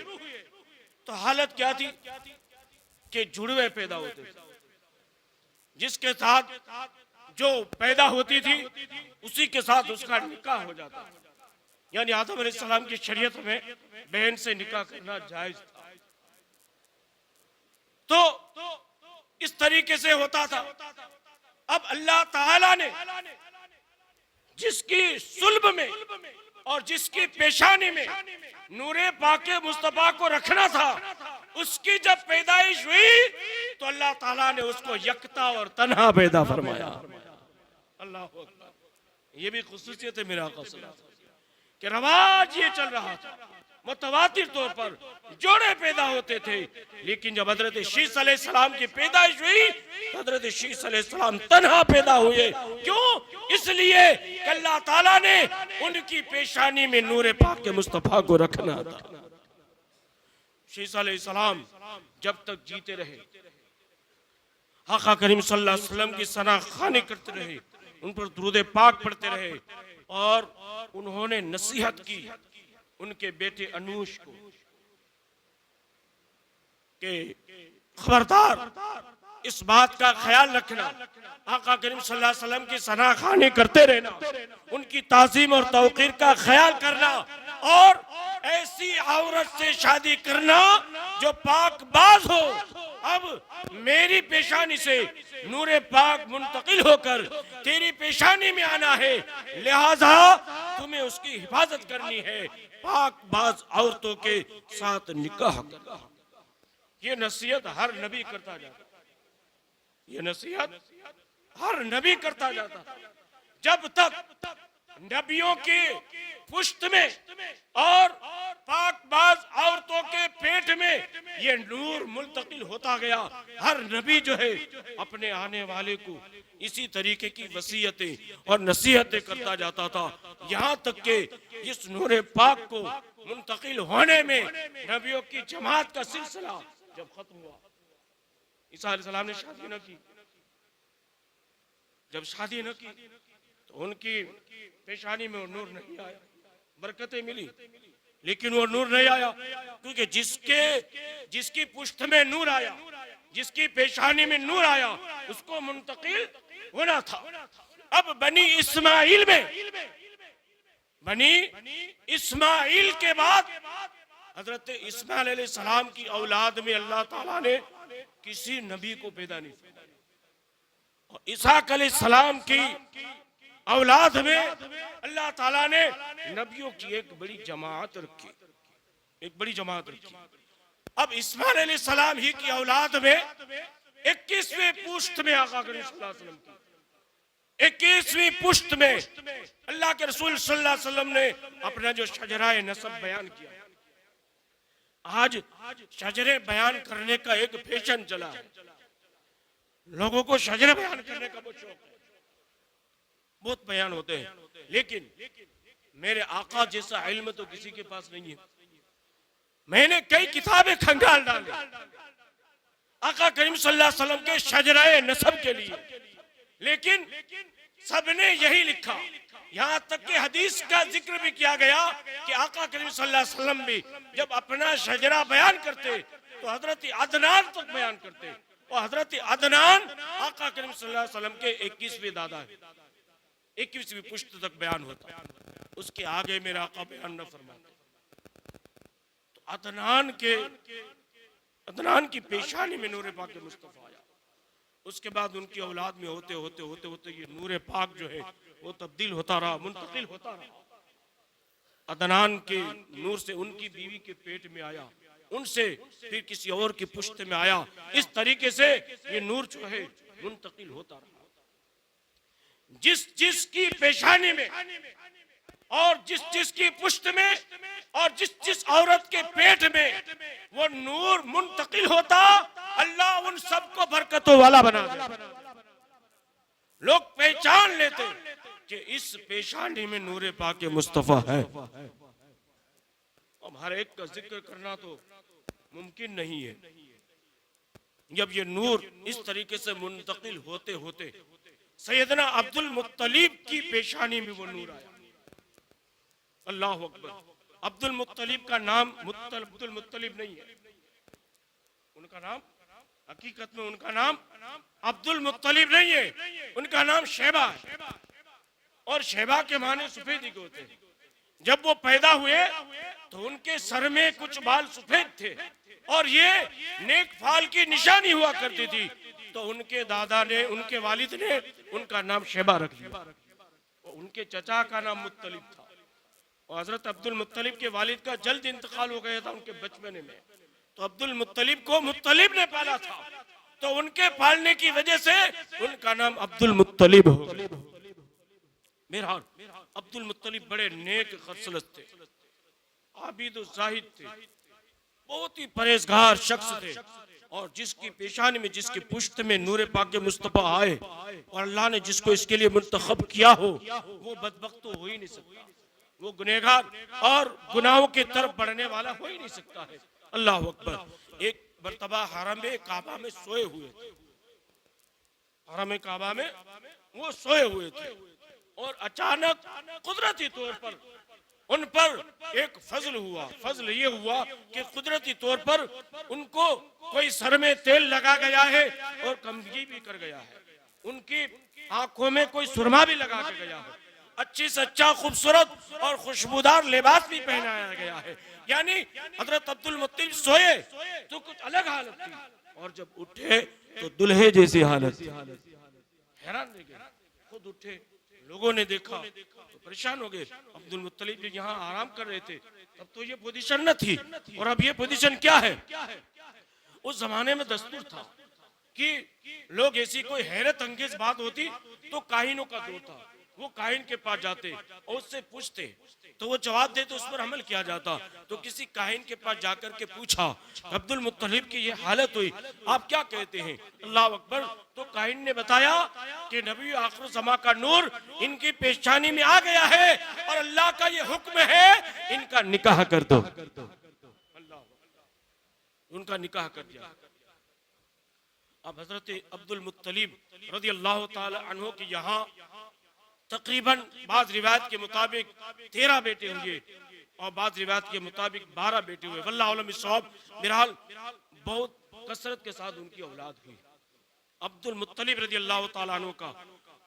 तो हालत क्या थी कि जुड़वे पैदा होते थे, जिसके साथ जो पैदा होती थी उसी के साथ उसका निकाह हो जाता। यानी आदम अलैहिस्सलाम की शरीयत में बहन से निकाह करना जायज था। तो इस तरीके से होता था। अब अल्लाह ताला ने जिसकी सुल्ब में और जिसकी पेशानी में नूरे पाके मुस्तफा को रखना था उसकी जब पैदाइश हुई तो अल्लाह ताला ने उसको यकता और तन्हा पैदा फरमाया। अल्लाह अकबर। ये भी खुसूसियत है मेरे आका सल्लल्लाहु अलैहि वसल्लम कि रवाज ये चल रहा था, मुतवातिर तौर पर जोड़े पैदा होते थे। लेकिन जब हजरत शीस अलैहिस्सलाम की पैदाइश हुई हजरत शीस अलैहिस्सलाम तन्हा पैदा हुए। क्यों? इसलिए कि अल्लाह ताला ने उनकी पेशानी में नूरे पाक के मुस्तफा को रखना था। शीस अलैहिस्सलाम जब तक जीते रहे आका करीम सल्लल्लाहु अलैहि वसल्लम की सना खानी करते रहे, उन पर दुरूद पाक पढ़ते रहे और उन्होंने नसीहत की उनके बेटे अनूश को कि खबरदार इस बात का ख्याल रखना, आका करीम सल्लल्लाहु अलैहि वसल्लम की सना खानी करते रहना, उनकी ताज़ीम और तौक़ीर का ख्याल करना और ऐसी औरत से शादी करना जो पाकबाज हो। अब मेरी पेशानी से नूरे पाक मुंतकिल होकर तेरी पेशानी में आना है, लिहाजा तुम्हें उसकी हिफाजत करनी है, पाकबाज औरतों के साथ निकाह करना। ये नसीहत हर नबी करता जाता, ये नसीहत हर नबी करता जाता। जब तक नबियों की पुश्त में और पाकबाज औरतों के पेट में ये नूर मुंतकिल होता गया। हर नबी जो है अपने आने वाले को इसी तरीके की वसीयतें और नसीहतें करता जाता था, यहाँ तक के इस नूर पाक को मुंतकिल होने में नबियों की जमात का सिलसिला जब खत्म हुआ, ईसा अलैहिस्सलाम ने शादी न की। जब शादी न की तो उनकी पेशानी में वो नूर नहीं आया। बरकतें मिली लेकिन वो नूर नहीं आया, क्योंकि जिसकी पुष्ट में नूर आया, जिसकी पेशानी में नूर आया, उसको मुंतकिल होना था। अब बनी इस्माइल के बाद हजरत इस्माइल अलैहिस्सलाम की औलाद में अल्लाह ताला ने किसी नबी को पैदा नहीं किया। और इसहाक अलैहिस्सलाम की औलाद में अल्लाह ताला ने नबियों की एक बड़ी जमात रखी, एक बड़ी जमात रखी। अब इस्माइल अलैहिस्सलाम ही की औलाद में 21वें पुश्त में आका करीम सल्लल्लाहु अलैहि वसल्लम की 21वीं पुश्त में अल्लाह के रसूल सल्लल्लाहु अलैहि वसल्लम ने अपना जो शजराए नसब बयान किया। आज शजरे बयान करने का एक फैशन चला है, लोगों को शजरे बयान करने का बहुत शौक है, बहुत बयान होते हैं, लेकिन मेरे आका जैसा इल्म तो किसी के पास नहीं है। मैंने कई किताबें खंगाल डाली आका करीम सल्लल्लाहु अलैहि वसल्लम के शजराए नसब के लिए, लेकिन सबने यही लिखा, यहाँ तक कि हदीस का जिक्र भी किया गया कि आका करीम सल्लल्लाहु अलैहि वसल्लम भी जब अपना शजरा बयान करते तो हजरत अदनान तक बयान करते, और हजरत अदनान आका करीम सल्लल्लाहु अलैहि वसल्लम के 21वें दादा है, 21वीं पुश्त तक बयान होता, उसके आगे मेरा आका बयान न फरमाते। तो अदनान की पेशानी में नूर पाक मुस्तफा आया। उसके बाद उनकी औलाद में होते होते होते होते ये नूर पाक जो है वो तब्दील होता रहा, मुंतकिल होता रहा। अदनान के नूर से उनकी बीवी के पेट में आया, उनसे फिर किसी और की पुश्त में आया। इस तरीके से ये नूर जो है मुंतकिल होता रहा। जिसकी पेशानी में और जिसकी पुश्त में और जिस औरत के पेट में वो नूर मुंतकिल होता, अल्लाह उन सबको बरकतों वाला बना दे। लोग पहचान लेते कि इस पेशानी में नूर पाक मुस्तफा है। अब हर एक का जिक्र करना तो मुमकिन नहीं है। जब ये नूर इस तरीके से मुंतकिल होते होते सैयदना अब्दुल मुत्तलिब की पेशानी में वो नूर आया। अल्लाह अकबर। अब्दुल मुत्तलिब का नाम अब्दुल मुत्तलिब नहीं है, उनका नाम हकीकत में उनका नाम अब्दुल मुत्तलिब नहीं है, उनका नाम शैबा है। और शैबा के माने सफेदी के होते हैं। जब वो पैदा हुए तो उनके सर में कुछ बाल सफेद थे और ये नेक फाल की निशानी हुआ करती थी, तो उनके दादा ने, उनके वालिद ने उनका नाम शैबा रख दिया। उनके चचा का नाम मुत्तलिब था और हजरत अब्दुल मुत्तलिब के वालिद का जल्द इंतकाल हो गया था उनके बचपने में, तो अब्दुल मुत्तलिब को मुत्तलिब ने पाला था, तो उनके पालने की वजह से उनका नाम अब्दुल मुत्तलिब हो गया। बहरहाल अब्दुल मुत्तलिब बड़े नेक खसलत थे, आबिद जाहिद थे, बहुत ही परहेजगार शख्स थे। और जिसकी पेशानी में, जिसकी पुश्त में नूर पाक मुस्तफा आए और अल्लाह ने जिसको इसके लिए मुंतखब किया हो, वो बदबख्त तो हो ही नहीं सकता, वो गुनहगार और गुनाहों की तरफ बढ़ने वाला हो ही नहीं सकता है। अल्लाह अकबर। एक मर्तबा हरम काबा में सोए हुए थे, हरम काबा में वो सोए हुए थे और अचानक कुदरती तौर पर उन पर एक फजल हुआ। फजल ये हुआ कि कुदरती तौर पर उनको कोई सर में तेल लगा गया है और कमगी भी कर गया है, उनकी आंखों में कोई सुरमा भी लगा के गया है, अच्छी से अच्छा खूबसूरत और खुशबूदार लिबास भी पहनाया गया है। यानी हजरत अब्दुल मुत्तलिब सोए तो कुछ अलग हालत थी और जब उठे तो दुल्हे जैसी हालत थी। हैरान रह गए, खुद उठे, लोगों ने देखा तो परेशान हो गए। अब्दुल मुत्तलिब यहाँ आराम कर रहे थे, तब तो ये पोजीशन न थी और अब ये पोजीशन क्या है। उस जमाने में दस्तूर था कि लोग, ऐसी कोई हैरत अंगेज बात होती तो काहिनों का दौर था, वो काहिन के पास जाते और उससे पूछते तो वो जवाब दे तो उस पर अमल किया जाता। तो किसी काहिन के पास जाकर के पूछा, अब्दुल मुत्तलिब की ये हालत हुई, आप क्या कहते हैं? अल्लाह अकबर। तो काहिन ने बताया कि नबी आखिर ज़मा का नूर इनकी पेशानी में आ गया है और अल्लाह का ये हुक्म है, इनका निकाह कर दो। उनका निकाह कर दिया। अब हजरत अब्दुल मुत्तलिब रज़ी अल्लाह ताला अन्हु के यहाँ तकरीबन बाज़ रिवायत के मुताबिक 13 बेटे हुए और बाज़ रिवायत के मुताबिक 12 बेटे हुए। वल्लाहु अलम बिस्सवाब। बहरहाल बहुत कसरत के साथ उनकी औलाद हुई। अब्दुल मुत्तलिब रज़ी अल्लाह ताला अन्हु का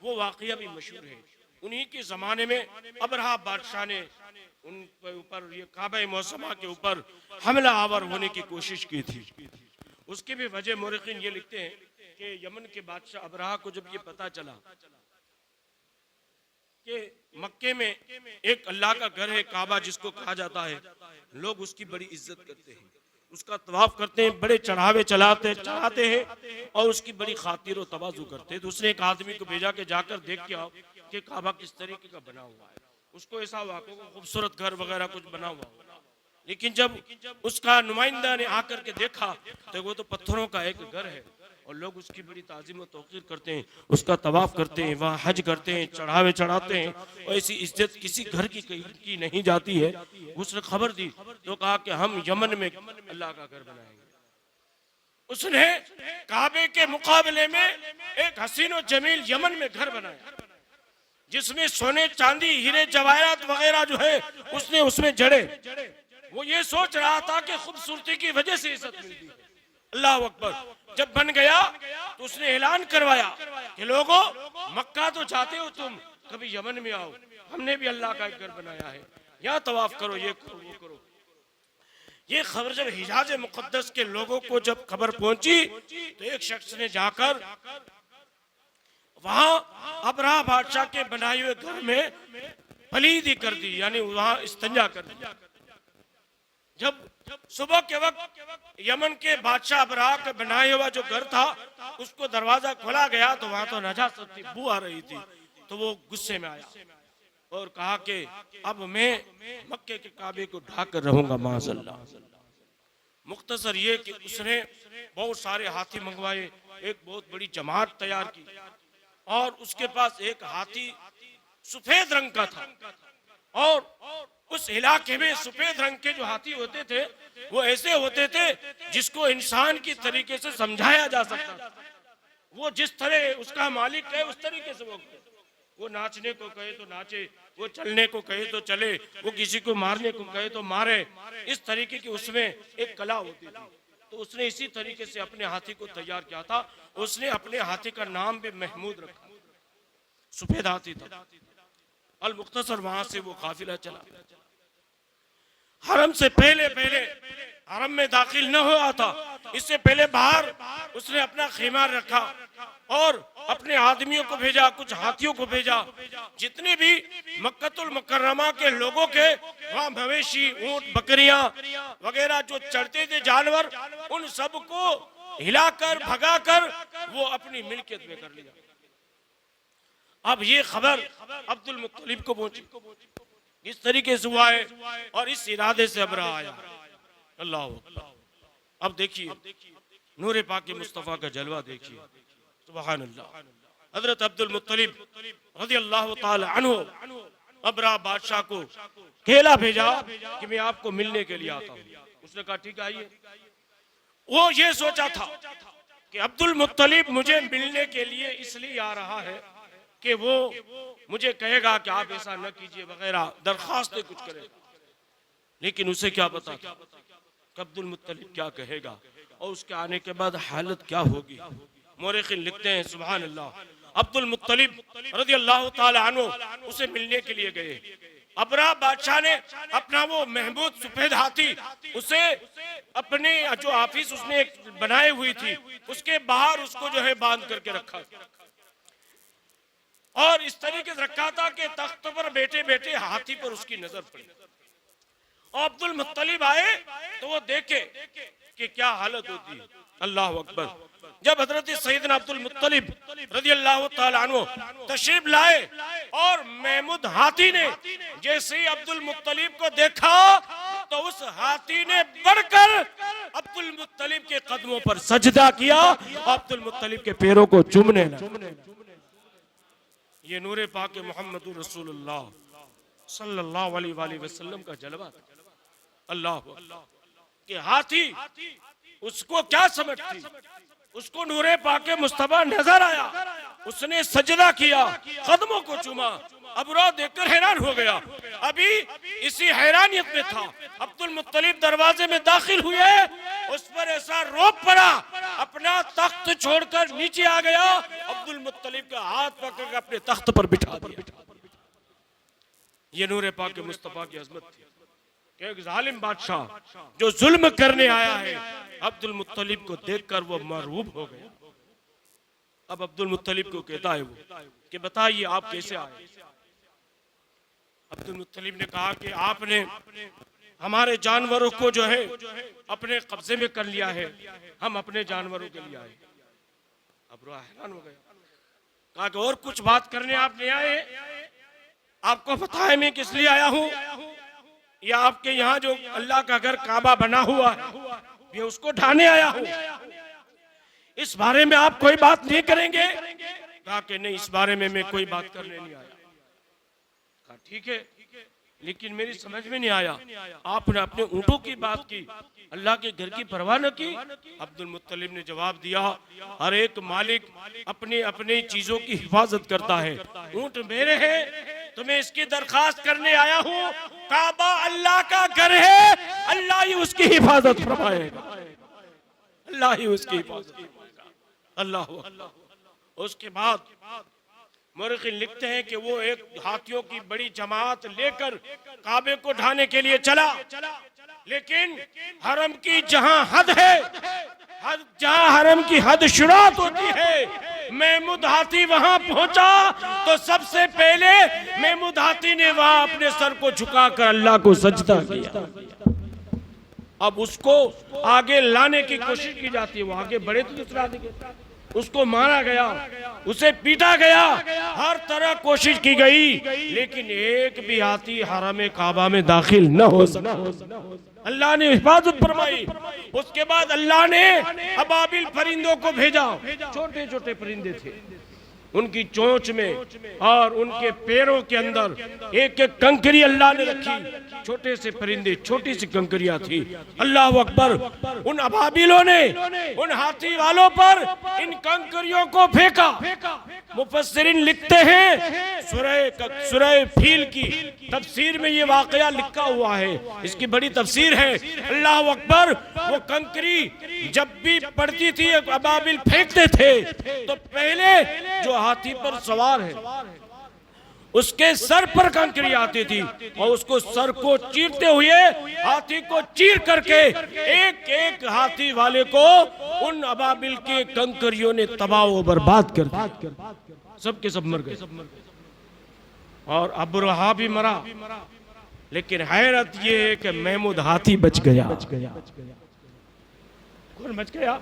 वो वाक़या भी मशहूर है। उन्हीं के ज़माने में अबरहा बादशाह ने उन ऊपर ये काबा मौसमा के ऊपर हमला आवर होने की कोशिश की थी। उसकी भी वजह मुर्रिखीन ये लिखते हैं कि यमन के बादशाह अबरहा को जब ये पता चला कि मक्के में एक अल्लाह का घर है काबा जिसको कहा जाता है, लोग उसकी बड़ी इज्जत करते हैं, उसका तवाफ करते हैं, बड़े चढ़ावे चढ़ाते हैं और उसकी बड़ी खातिर और तवाज़ु करते हैं। तो उसने एक आदमी को भेजा कि जाकर देख के आओ कि काबा किस तरीके का बना हुआ है। उसको ऐसा हुआ कि खूबसूरत घर वगैरह कुछ बना हुआ हो, लेकिन जब उसका नुमाइंदा ने आकर के देखा तो वो तो पत्थरों का एक घर है और लोग उसकी बड़ी ताज़ीम और तौक़ीर करते हैं, उसका तवाफ़ करते हैं, वहाँ हज करते हैं, चढ़ावे चढ़ाते हैं और ऐसी इज्जत किसी घर की नहीं जाती है। उसने खबर दी तो कहा कि हम यमन में अल्लाह का घर बनाएंगे। उसने काबे के मुकाबले में एक हसीन और जमील यमन में घर बनाया जिसमें सोने चांदी हीरे जवाहरात वगैरह जो है उसने उसमें जड़े। वो ये सोच रहा था कि खूबसूरती की वजह से इज्जत मिलती है। अल्लाह अकबर। जब बन गया तो उसने ऐलान करवाया कि लोगों, मक्का तो जाते हो तुम, कभी यमन में आओ, हमने भी अल्लाह का एक घर बनाया है, यहाँ तवाफ करो, ये करो, वो करो। ये खबर जब हिजाज मुकद्दस के लोगों को जब खबर पहुंची तो एक शख्स ने जाकर वहां अबरहा बादशाह के बनाए हुए घर में पलीदी कर दी, यानी वहां इस्तंजा कर दिया। जब सुबह के वक्त यमन के बादशाह अबरहा का बनाया हुआ जो घर था उसको दरवाजा खोला गया तो वहां तो नजासत थी, बू आ रही थी। तो वो गुस्से में आया और कहा कि अब मैं मक्के के काबे को ढाक कर रहूंगा माज़अल्लाह। मुख्तसर ये कि उसने बहुत सारे हाथी मंगवाए, एक बहुत बड़ी जमात तैयार की और उसके पास एक हाथी सफेद रंग का था और उस इलाके में सफेद रंग के जो हाथी होते थे वो ऐसे होते थे जिसको इंसान की तरीके से समझाया जा सकता था। वो जिस तरह उसका मालिक कहे उस तरीके से वो नाचने को कहे तो नाचे, वो चलने को कहे तो चले, वो किसी को मारने को कहे तो मारे। इस तरीके की उसमें एक कला होती थी। तो उसने इसी तरीके से अपने हाथी को तैयार किया था। उसने अपने हाथी का नाम भी महमूद रखा, सफेद हाथी था। अल मुख्तसर वहां से वो काफिला चला। हरम से पहले हरम में दाखिल न हुआ था, इससे पहले बाहर उसने अपना खीमा रखा और अपने आदमियों को भेजा, कुछ हाथियों को भेजा। जितने भी मक्कतुल मुकर्रमा के लोगों के वहाँ मवेशी, ऊंट, बकरियां वगैरह जो चढ़ते थे जानवर, उन सबको हिलाकर भगाकर वो अपनी मिल्कियत में कर लिया। अब ये खबर अब्दुल मुत्तलिब को पहुंची, इस तरीके से हुआ है और इस इरादे से अबरहा आया। अल्लाह अकबर। अब देखिए नूरे पाक के मुस्तफ़ा का जलवा देखिए, सुभान अल्लाह। हजरत अब्दुल मुत्तलिब रज़ी अल्लाह ताला अन्हु अबरहा बादशाह को केला भेजा कि मैं आपको मिलने के लिए आता हूँ। उसने कहा ठीक है आइए। वो ये सोचा था कि अब्दुल मुत्तलिब मुझे मिलने के लिए इसलिए आ रहा है कि वो मुझे कहेगा कि आप ऐसा न कीजिए वगैरह, दरखास्तें कुछ करेगा। लेकिन उसे क्या पता था कि अब्दुल मुत्तलिब क्या कहेगा और उसके आने के बाद हालत क्या होगी। मुर्रिखीन लिखते हैं सुभान अल्लाह, अब्दुल मुत्तलिब रज़ी अल्लाह ताला अन्हु उसे मिलने के लिए गए। अबरहा बादशाह ने अपना वो महमूद सफेद हाथी उसे अपने जो ऑफिस उसने बनाई हुई थी उसके बाहर उसको जो है बांध करके रखा और इस तरीके से रखा था कि तख्त पर बैठे बैठे हाथी पर उसकी नजर पड़ी। और अब्दुल मुत्तलिब आए तो वो देखे कि क्या हालत होती है। अल्लाह अकबर। जब हजरत सैयदना अब्दुल मुत्तलिब रज़ियल्लाहु ताला अन्हु तशरीफ लाए और महमूद हाथी ने जैसे ही अब्दुल मुत्तलिब को देखा तो उस हाथी ने बढ़कर अब्दुल मुत्तलिब के कदमों पर सजदा किया, अब्दुल मुत्तलिब के पैरों को चूमने लगा। ये नूरे पाक मोहम्मद रसूलुल्लाह सल्लल्लाहु अलैहि वसल्लम का जलवा था। अल्लाह के हाथी उसको क्या समझती, उसको नूरे पाके मुस्तफा नजर आया, उसने सजदा किया, कदमों को चूमा। अबरा देखकर हैरान हो गया। अभी इसी हैरानियत में था, अब्दुल मुत्तलिब दरवाजे में दाखिल हुए, उस पर ऐसा रोब पड़ा, अपना तख्त छोड़कर नीचे आ गया, अब्दुल मुत्तलिब का हाथ पकड़कर अपने तख्त पर बिठा दिया। ये नूरे पाके मुस्तफा की अजमत थी। एक जालिम बादशाह जो जुल्म करने आया है, अब्दुल मुत्तलिब को देखकर वो मरऊब हो गया। अब अब्दुल मुत्तलिब को कहता है वो कि बताइए आप कैसे आए। अब्दुल मुत्तलिब ने कहा कि आपने हमारे जानवरों को जो है अपने कब्जे में कर लिया है, हम अपने जानवरों के लिए आए। अब हैरान हो गया, कहा कि और कुछ बात करने आप नहीं आए, आपको पता है मैं किस लिए आया हूँ, या आपके यहाँ जो अल्लाह का घर काबा बना हुआ है मैं उसको ढाने आया हूँ, इस बारे में आप कोई बात नहीं करेंगे। कहा कि नहीं, इस बारे में मैं कोई बात करने नहीं आया। कहा ठीक है, लेकिन मेरी समझ में नहीं आया, आपने अपने ऊँटों की बात की, अल्लाह के घर की परवाह न की। अब्दुल मुत्तलिब ने जवाब दिया, हर एक मालिक अपनी अपनी चीजों की हिफाजत करता है, ऊँट मेरे हैं तो मैं इसकी दरखास्त करने आया हूँ। काबा अल्लाह का घर है, अल्लाह ही उसकी हिफाजत फरमाएगा, अल्लाह ही उसकी हिफाजत फरमाएगा। अल्लाह। उसके बाद मुर्खिन लिखते हैं कि वो एक हाथियों की बड़ी जमात लेकर काबे को ढाने के लिए चला, लेकिन हरम की जहां हद है, जहां हरम की हद शुरुआत होती है, महमूद हाथी वहां पहुंचा तो सबसे पहले महमूद हाथी ने वहां अपने सर को झुकाकर अल्लाह को सजदा किया। अब उसको आगे लाने की कोशिश की जाती है, वो आगे बढ़े तो दूसरा आदमी, उसको मारा गया, उसे पीटा गया, हर तरह कोशिश की गई, लेकिन एक भी हाथी हरम काबा में दाखिल न हो सका। अल्लाह ने हिफाजत फरमाई। उसके बाद अल्लाह ने अबाबिल परिंदों को भेजा, छोटे छोटे परिंदे थे, उनकी चोंच में और उनके पैरों के अंदर एक एक कंकरी अल्लाह ने रखी, छोटे से परिंदे, छोटी सी कंकरियां थी। अल्लाह अकबर। उन अबाबिलों ने उन हाथी वालों पर इन कंकरियों को फेंका। मुफस्सिरीन लिखते हैं, सूरह फील की तफसीर में ये वाकया लिखा हुआ है, इसकी बड़ी तफसीर है। अल्लाह अकबर। वो कंकरी जब भी पड़ती थी, अबाबिल फेंकते थे, तो पहले जो हाथी पर सवार है उसके सर पर कंकरी आती थी और उसको सर को चीरते हुए हाथी को चीर करके एक एक हाथी वाले को उन अबाबिल के कंकरियों ने तबाह व बर्बाद कर दिया। सबके सब मर गए और अबरहा भी मरा, लेकिन हैरत ये है कि महमूद हाथी बच गया। कौन बच गया?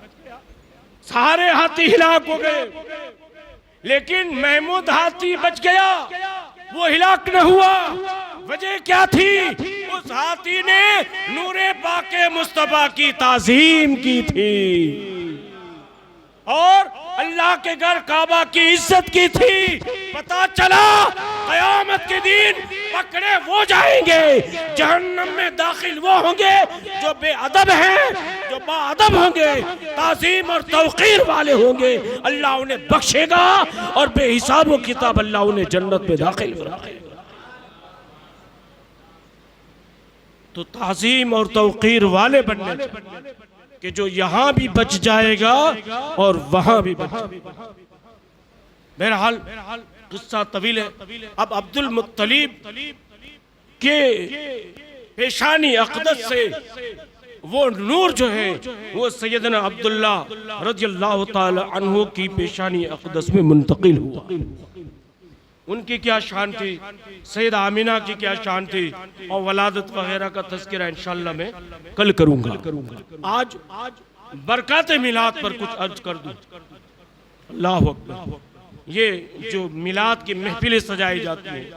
सारे हाथी हिलाक हो गए, लेकिन महमूद हाथी बच गया, वो हिलाक न हुआ। वजह क्या थी? उस हाथी ने नूरे पाके मुस्तफा की ताज़ीम की थी और अल्लाह के घर काबा की इज्जत की थी। पता चला क़यामत के दिन पकड़े वो जाएंगे, जहन्नम में दाखिल वो होंगे जो बेअदब हैं, जो बाअदब होंगे, ताज़ीम और तौक़ीर वाले होंगे। अल्लाह उन्हें बख्शेगा और बेहिसाब व किताब अल्लाह उन्हें जन्नत में दाखिल कराएगा। तो ताज़ीम और तौक़ीर वाले बनने चाहिए कि जो यहां भी बच जाएगा और वहां भी बच जाएगा। बहरहाल किस्सा तवील है। अब अब्दुल मुत्तलिब के पेशानी अक़दस से वो नूर जो है वो सैयदना अब्दुल्ला रज़ियल्लाहु ताला अन्हु की पेशानी अक़दस में मुंतकिल हुआ। उनकी क्या शान थी, सैयदा आमिना की क्या शान थी, और वलादत वगैरह का तज़किरा इंशाअल्लाह मैं कल करूंगा। बरकत मिलाद पर कुछ अर्ज कर दूं। अल्लाह अकबर। ये जो मिलाद की महफिलें सजाई जाती हैं,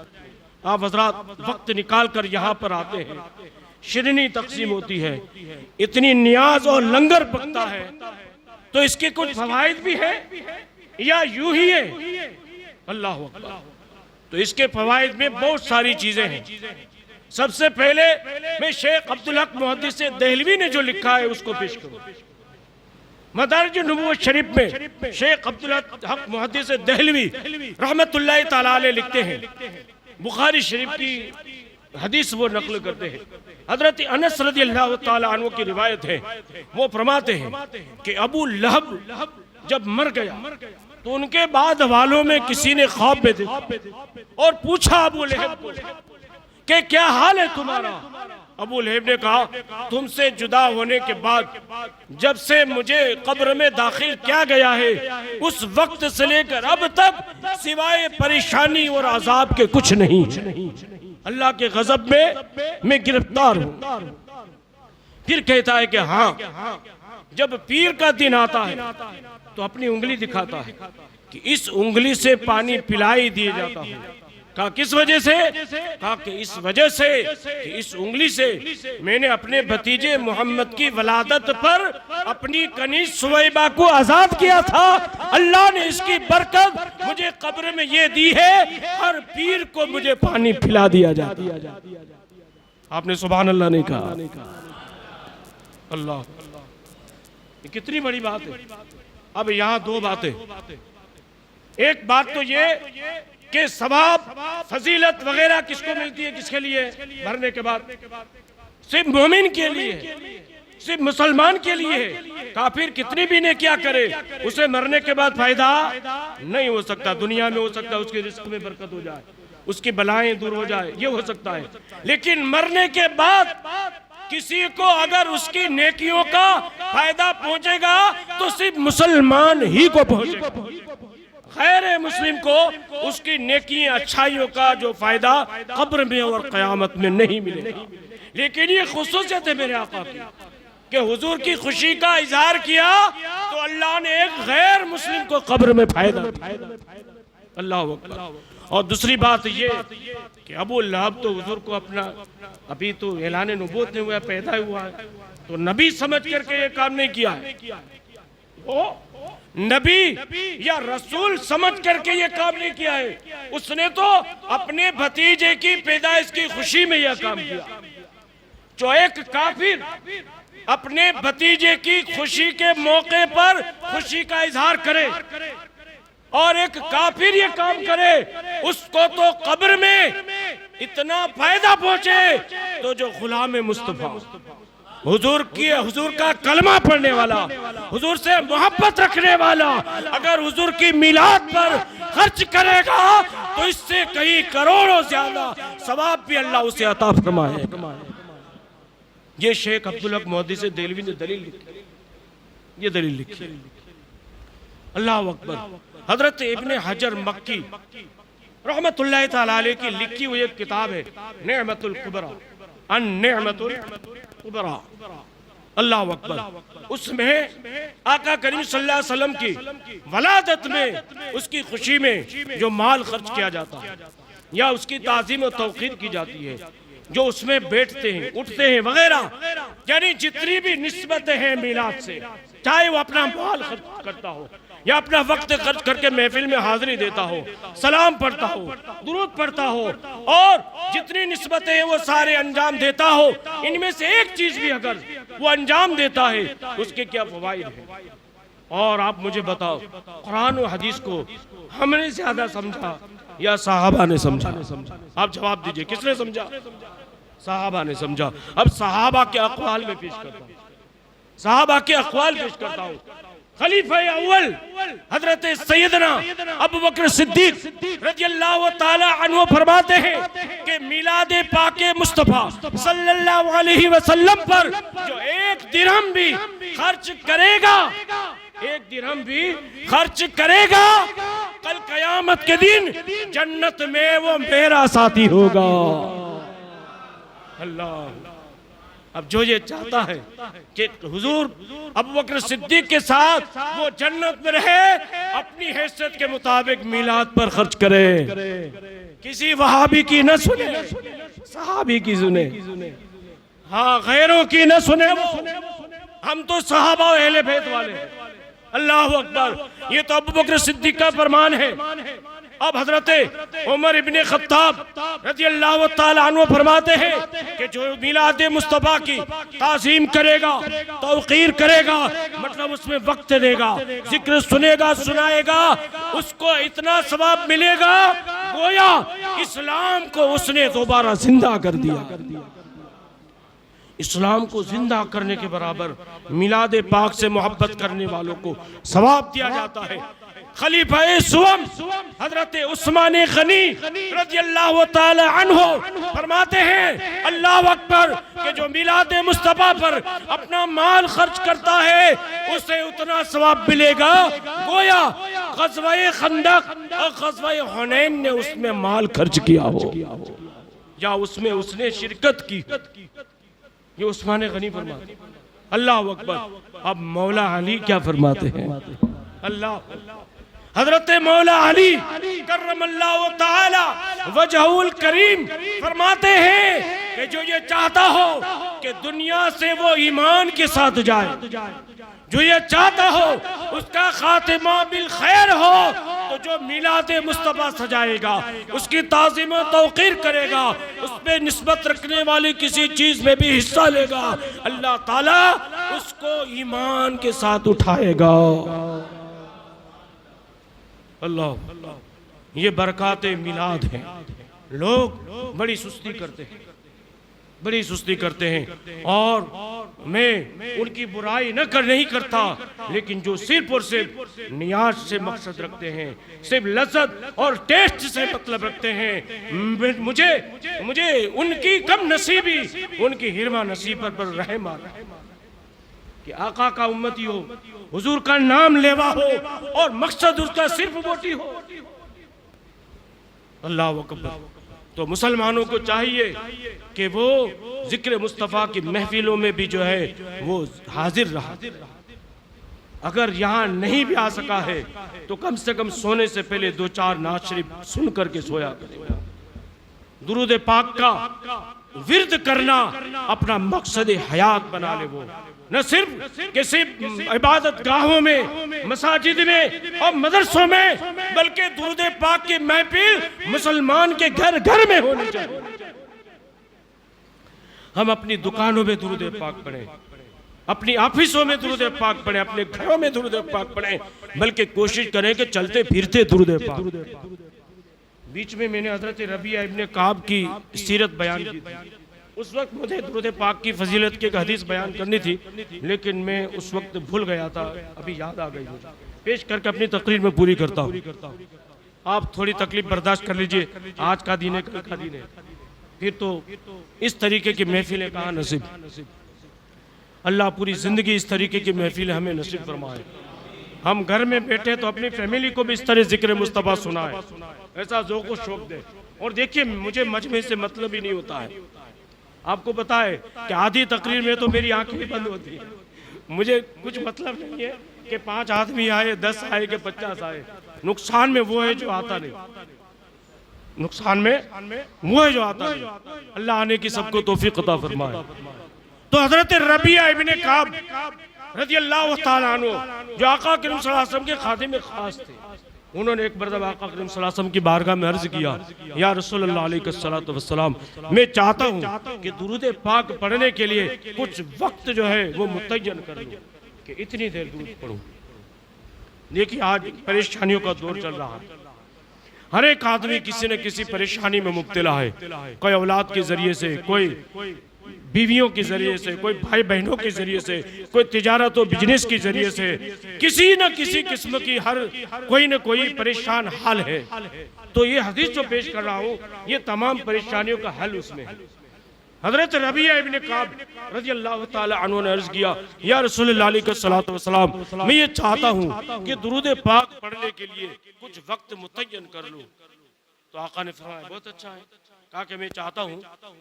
आप हजरात वक्त निकाल कर यहाँ पर आते हैं, शिरनी तकसीम होती है, इतनी नियाज और लंगर पकता है, तो इसके कुछ फवाइद भी है या यूं ही है? अल्लाह अकबर। तो इसके फवाइद में बहुत सारी चीजें हैं। सबसे पहले मैं शेख अब्दुल हक मुहद्दिस देहलवी ने जो लिखा है उसको पेश करूं। मदारिज नबुव्वत शरीफ में शेख अब्दुल हक मुहद्दिस देहलवी रहमतुल्लाह तआला अलैह लिखते हैं, बुखारी शरीफ की हदीस वो नकल करते हैं। हजरत अनस रज़ियल्लाहु तआला अन्हु की रिवायत है, वो फरमाते हैं कि अबू लहब जब मर गया तो उनके बाद वालों में किसी ने ख्वाब में देखा और पूछा अबू लहब को कि क्या हाल है तुम्हारा? अबू लहब ने कहा, तुमसे जुदा होने के बाद जब से मुझे कब्र में दाखिल किया गया है, उस वक्त से लेकर अब तक सिवाय परेशानी और अजाब के कुछ नहीं। अल्लाह के गजब में मैं गिरफ्तार हूं। फिर कहता है कि हाँ, जब पीर का दिन आता है तो अपनी उंगली दिखाता है कि इस उंगली से पानी पिलाई दिए जाता है। कहा किस वजह से? कहा कि इस वजह से कि इस उंगली से मैंने अपने भतीजे मोहम्मद की वलादत पर अपनी कनीज सुवैबा को आजाद किया था। अल्लाह ने इसकी बरकत मुझे कब्र में ये दी है, हर पीर को मुझे पानी पिला दिया जाता है। आपने सुभान अल्लाह नहीं कहा? अल्लाह, ये कितनी बड़ी बात है। अब यहाँ दो बातें, एक बात तो ये कि सवाब फजीलत वगैरह किसको मिलती है, किसके लिए? मरने के बाद सिर्फ मोमिन के लिए, सिर्फ मुसलमान के लिए है। काफिर कितनी भी ने क्या करे, उसे मरने के बाद फायदा नहीं हो सकता। दुनिया में हो सकता है उसके रिस्क में बरकत हो जाए, उसकी बलाएं दूर हो जाए, ये हो सकता है, लेकिन मरने के बाद किसी को अगर उसकी नेकियों का फायदा पहुंचेगा तो सिर्फ मुसलमान ही को पहुंचेगा। खैर मुस्लिम को उसकी नेकी अच्छाइयों का जो फायदा कब्र में और क़यामत में नहीं मिलेगा। लेकिन ये खुसूसियत है मेरे आका की कि हुजूर की खुशी का इजहार किया तो अल्लाह ने एक गैर मुस्लिम को कब्र में फायदा। अल्लाह अकबर। और दूसरी बात ये कि अबू लहब तो हुजूर को अपना, अभी तो ऐलान नबूवत नहीं हुआ, पैदा हुआ है, तो नबी समझ करके ये काम नहीं किया है। ओ नबी या रसूल समझ करके ये काम नहीं किया है, उसने तो अपने भतीजे की पैदाइश की खुशी में यह काम किया। जो एक काफिर अपने भतीजे की खुशी के मौके पर खुशी का इजहार करे और एक काफिर ये काम करे, उसको तो कब्र में इतना फायदा पहुंचे तो जो गुलाम मुस्तफा हुजूर का कलमा पढ़ने वाला, हुजूर से मोहब्बत रखने वाला अगर हुजूर की मिलाद पर खर्च करेगा तो इससे कई करोड़ों ज्यादा सवाब भी अल्लाह उसे अता फरमाए। ये शेख अब्दुल हक मुहद्दिस देहलवी ने दलील लिखी, ये दलील लिखी। अल्लाह अकबर। हजरत इब्ने हजर मक्की रहमतुल्लाह तआला अलैह की लिखी हुई एक किताब है नेअमतुल कुबरा, अन-नेअमतुल कुबरा। अल्लाह अकबर। उसमें आका करीम सल्लल्लाहु अलैहि वसल्लम की वलादत में उसकी खुशी में जो माल खर्च किया जाता है या उसकी ताज़ीम और तौक़ीर की जाती है, जो उसमें बैठते हैं, उठते हैं वगैरह, यानी जितनी भी निस्बतें हैं मिलाद से, चाहे वो अपना माल खर्च करता हो या अपना वक्त खर्च करके महफिल में हाजिरी देता हो, सलाम पढ़ता हो, दुरूद पढ़ता हो और जितनी निस्बतें हैं वो सारे अंजाम देता हो, इनमें से एक चीज भी अगर वो अंजाम देता है उसके क्या फवाइद है? और आप मुझे बताओ, कुरान और हदीस को हमने ज्यादा समझा या सहाबा ने समझा? आप जवाब दीजिए, किसने समझा? सहाबा ने समझा। अब सहाबा के अक़वाल में पेश करता हूँ, सहाबा के अक़वाल पेश करता हूँ। खलीफा अव्वल हजरत सैयदना अबू बकर सिद्दीक रज़ियल्लाहु ताला अन्हु फरमाते हैं कि मिलाद पाके मुस्तफा सल्लल्लाहु अलैहि वसल्लम पर जो एक दिरहम भी खर्च करेगा, एक दिरहम भी खर्च करेगा, कल कयामत के दिन जन्नत में वो मेरा साथी होगा। अल्लाह अब जो ये चाहता है कि हुजूर अबू बकर सिद्दीक के साथ वो जन्नत में रहे, अपनी हैसियत के मुताबिक मिलाद पर खर्च करे, किसी वहाबी की न सुने, सहाबी की सुने, हाँ गैरों की न सुने। वो हम तो सहाबा और अहले बैत वाले हैं। अल्लाह अकबर। ये तो अबू बकर सिद्दीक का फरमान है। अब हजरत उमर इब्ने खत्ताब रज़ियल्लाहु ताला अन्हु फरमाते हैं कि जो मिलाद मुस्तफ़ा की ताज़ीम करेगा, तौक़ीर करेगा, मतलब उसमें वक्त देगा, जिक्र सुनेगा, सुनाएगा, उसको इतना सवाब मिलेगा गोया इस्लाम को उसने दोबारा जिंदा कर दिया। इस्लाम को जिंदा करने के बराबर मिलाद पाक से मोहब्बत करने वालों को सवाब दिया जाता है। खलीफा सुवम हजरत उस्मान गनी रज़ियल्लाहु ताला अन्हु फरमाते हैं अल्लाह अकबर कि जो मिलाद मुस्तफ़ा पर अपना माल खर्च करता है उसे उतना सवाब मिलेगा गोया ग़ज़वा खंदक और ग़ज़वा हुनैन ने उसमें माल खर्च किया हो या उसमें उसने शिरकत की। ये उस्मान गनी फरमाते। अल्लाह अकबर। अब मौला अली क्या फरमाते हैं? अल्लाह हजरत मौला अली करमल्लाहु ताला वजहुल करीम फरमाते हैं कि जो ये चाहता हो कि दुनिया से वो ईमान के साथ जाए, जो ये चाहता हो उसका खातिमा बिल खैर हो, तो जो मिलाद मुस्तफ़ा सजाएगा, उसकी ताज़ीम और तौक़ीर करेगा, उस पर निस्बत रखने वाली किसी चीज़ में भी हिस्सा लेगा, अल्लाह ताला उसको ईमान के साथ उठाएगा। अल्लाह। ये बरकाते मिलाद हैं। लोग बड़ी सुस्ती करते हैं, बड़ी सुस्ती करते हैं, और मैं उनकी बुराई नहीं करता, लेकिन जो सिर्फ और सिर्फ नियाज से मकसद रखते हैं, सिर्फ लज्जत और टेस्ट से मतलब रखते हैं, मुझे उनकी कम नसीबी, उनकी हिरमा नसीब पर रहम आ रहा है कि आका का उम्मती हो, हुजूर का नाम लेवा हो और मकसद उसका सिर्फ वोटी हो। अल्लाह अकबर। तो मुसलमानों को चाहिए कि वो जिक्र मुस्तफ़ा की महफिलों में भी जो है वो हाजिर रहा। अगर यहाँ नहीं भी आ सका है तो कम से कम सोने से पहले 2-4 नात शरीफ सुन करके सोया करे। दुरूद पाक का विर्द करना अपना मकसद हयात बना ले। वो न सिर्फ किसी इबादत गाहों में, मसाजिद में और मदरसों में, बल्कि दुरूद पाक की महफिल मुसलमान के घर घर में होनी चाहिए। हम अपनी दुकानों में दुरूद पाक पढ़ें, अपनी ऑफिसों में दुरूद पाक पढ़ें, अपने घरों में दुरूद पाक पढ़ें, बल्कि कोशिश करें कि चलते फिरते दुरूद पाक। बीच में मैंने हजरत रबिया इब्ने काब की सीरत बयान की थी। उस वक्त मुझे दुरूद पाक की फजीलत की एक हदीस बयान करनी थी, लेकिन मैं उस वक्त भूल गया था, अभी याद आ गई मुझे। पेश करके अपनी तकरीर में पूरी करता हूँ। आप थोड़ी तकलीफ बर्दाश्त कर लीजिए, आज का दिन है, कल का दिन है, फिर तो इस तरीके की महफिलें कहाँ नसीब। अल्लाह पूरी ज़िंदगी इस तरीके की महफिल हमें नसीब फरमाए। हम घर में बैठे तो अपनी फैमिली को भी इस तरह जिक्र मुस्तफ़ा सुनाए, ऐसा ज़ौक़ शौक़ दे। और देखिए, मुझे मजमे से मतलब ही नहीं होता है। आपको पता है कि आधी तकरीर में तो मेरी आंखें बंद होती है। मुझे कुछ मतलब नहीं है कि 5 आदमी आए, 10 आए कि 50 आए। नुकसान में वो है जो आता नहीं, नुकसान में वो है जो आता नहीं। अल्लाह आने की सबको तौफीक अता फरमाए। तो हजरत रबिया इब्ने काब रज़ियल्लाहु ताला अन्हु जो आका करीम सल्लल्लाहु अलैहि वसल्लम के खादिम खास थे, उन्होंने एक मरतबा आका करीम सल्लल्लाहु अलैहि वसल्लम की बारगाह में अर्ज किया, या रसूलुल्लाह अलैहिस्सलातु वस्सलाम, मैं चाहता हूँ कि दुरूद पाक पढ़ने के लिए कुछ वक्त जो है वो मुतय्यन कर लूँ कि इतनी देर दुरूद पढ़ूँ। देखिए, आज परेशानियों का दौर चल रहा है। हर एक आदमी किसी न किसी परेशानी में मुब्तला है। कोई औलाद के जरिए से, कोई बीवियों के जरिए से, कोई भाई बहनों के जरिए से, कोई तिजारत और बिजनेस के जरिए से, किसी न किसी किस्म की हर कोई न कोई परेशान हाल है। तो ये हदीस जो पेश कर रहा हूँ, ये तमाम परेशानियों का हल उसमें है। हजरत रबिया इब्ने काब रज़ियल्लाहु ताला अन्हु ने अर्ज किया, या रसूलुल्लाह अलैहिस्सलातु वस्सलाम, मैं ये चाहता हूँ कि दुरूद पाक पढ़ने के लिए कुछ वक्त मुतय्यन कर लूँ। तो आका ने फरमाया, बहुत अच्छा है, कहा कि मैं चाहता हूं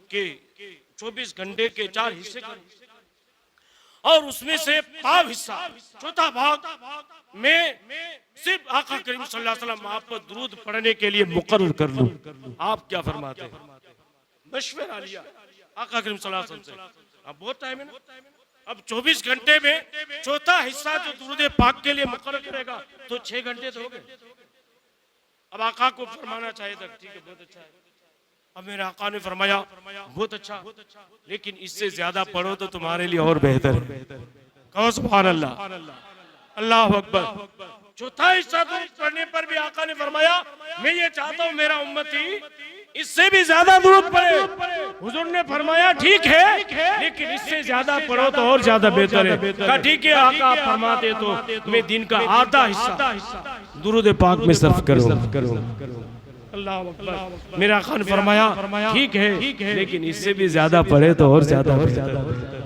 कि 24 घंटे के 4 हिस्से करूं और उसमें से पाव हिस्सा, चौथा भाग मैं सिर्फ आका करीम सल्लल्लाहु अलैहि वसल्लम आप पर दुरूद पढ़ने के लिए मुकर्रर कर लूं। आप क्या फरमाते हैं? मशवरा लिया आका करीम सल्लल्लाहु अलैहि वसल्लम से। अब बहुत टाइम है ना, अब 24 घंटे में चौथा हिस्सा जो दुरूद पाक के लिए मुकर्रर करेगा तो 6 घंटे तो हो गए। अब आका को फरमाना चाहिए था ठीक है बहुत अच्छा है। अब मेरे आका ने फरमाया बहुत अच्छा, लेकिन इससे ज्यादा पढ़ो तो तुम्हारे लिए और बेहतर है। कहो सुभान अल्लाह, अल्लाह अकबर। चौथा हिस्सा तो पढ़ने पर भी आका ने फरमाया मैं ये चाहता हूँ मेरा उम्मती इससे भी ज्यादा दुरूद पढ़े। हुजूर ने फरमाया ठीक है, लेकिन इससे ज्यादा पढ़ो तो और ज्यादा बेहतर है। कहा ठीक है आका आप फरमाते तो मैं दिन का आधा हिस्सा दुरूद पाक में सर्फ करूं। अल्लाह अकबर। मेरा आका ने फरमाया ठीक है, लेकिन इससे भी ज्यादा पढ़े तो और ज्यादा बेहतर।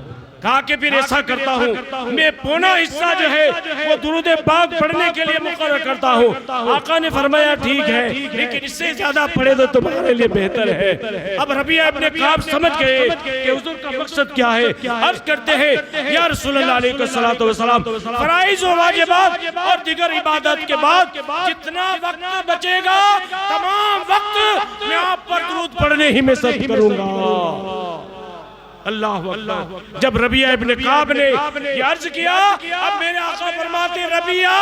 कहा कि फिर ऐसा करता हूँ मैं पौना हिस्सा जो है वो दुरूद पाक पढ़ने के लिए मुकर्रर करता हूँ। आका ने फरमाया ठीक है, लेकिन इससे ज्यादा पढ़े तो तुम्हारे लिए बेहतर है। अब रबिया इब्ने काब समझ गए कि हुजूर का मकसद क्या है। अर्ज करते हैं या रसूलुल्लाह अलैहि वसल्लम फराइज़ व वाजिबात और दीगर इबादत के बाद जितना वक्त बचेगा तमाम वक्त मैं आप पर दुरूद पढ़ने ही में सर्फ करूंगा। अल्लाह अल्लाह। जब रबिया इब्ने काब ने अर्ज किया, अब मेरे आका फरमाते रबिया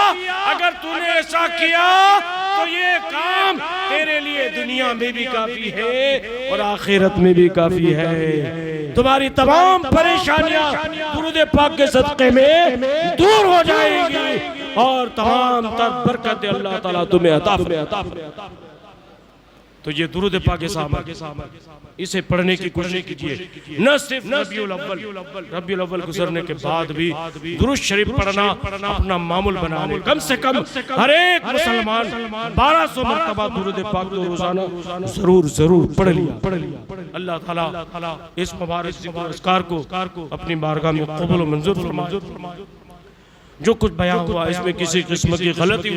अगर तूने ऐसा किया तो ये काम तेरे लिए दुनिया में भी काफी है और आखिरत में भी काफी है। तुम्हारी तमाम परेशानियां दुरूद पाक के सदक़े में दूर हो जाएंगी और तमाम तर बरकत अल्लाह ताला तुम्हें अता फरमाएगा। तो ये दुरूद पाक इसे पढ़ने की कोशिश कीजिए। न सिर्फ रबीउल अव्वल गुजरने के बाद भी दुरूद शरीफ पढ़ना अपना मामूल बना ले। कम से कम हर एक मुसलमान 1200 मरतबा दुरूद पाक तो रोजाना जरूर पढ़ लिया। अल्लाह ताला इस मुबारक ज़िक्र को अपनी बारगाह में कबूल मंजूर फरमाए। जो कुछ बयां हुआ इसमें किसी किस्म की गलती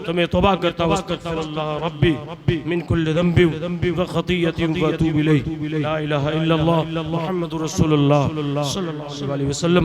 तो मैं तौबा करता हूँ अस्तगफिरुल्लाह रब्बी मिन कुल्लि ज़ंबि व ख़तीयतिन व अतूबु इलैहि ला इलाहा इल्लल्लाह मुहम्मदुर रसूलुल्लाह सल्लल्लाहु अलैहि वसल्लम।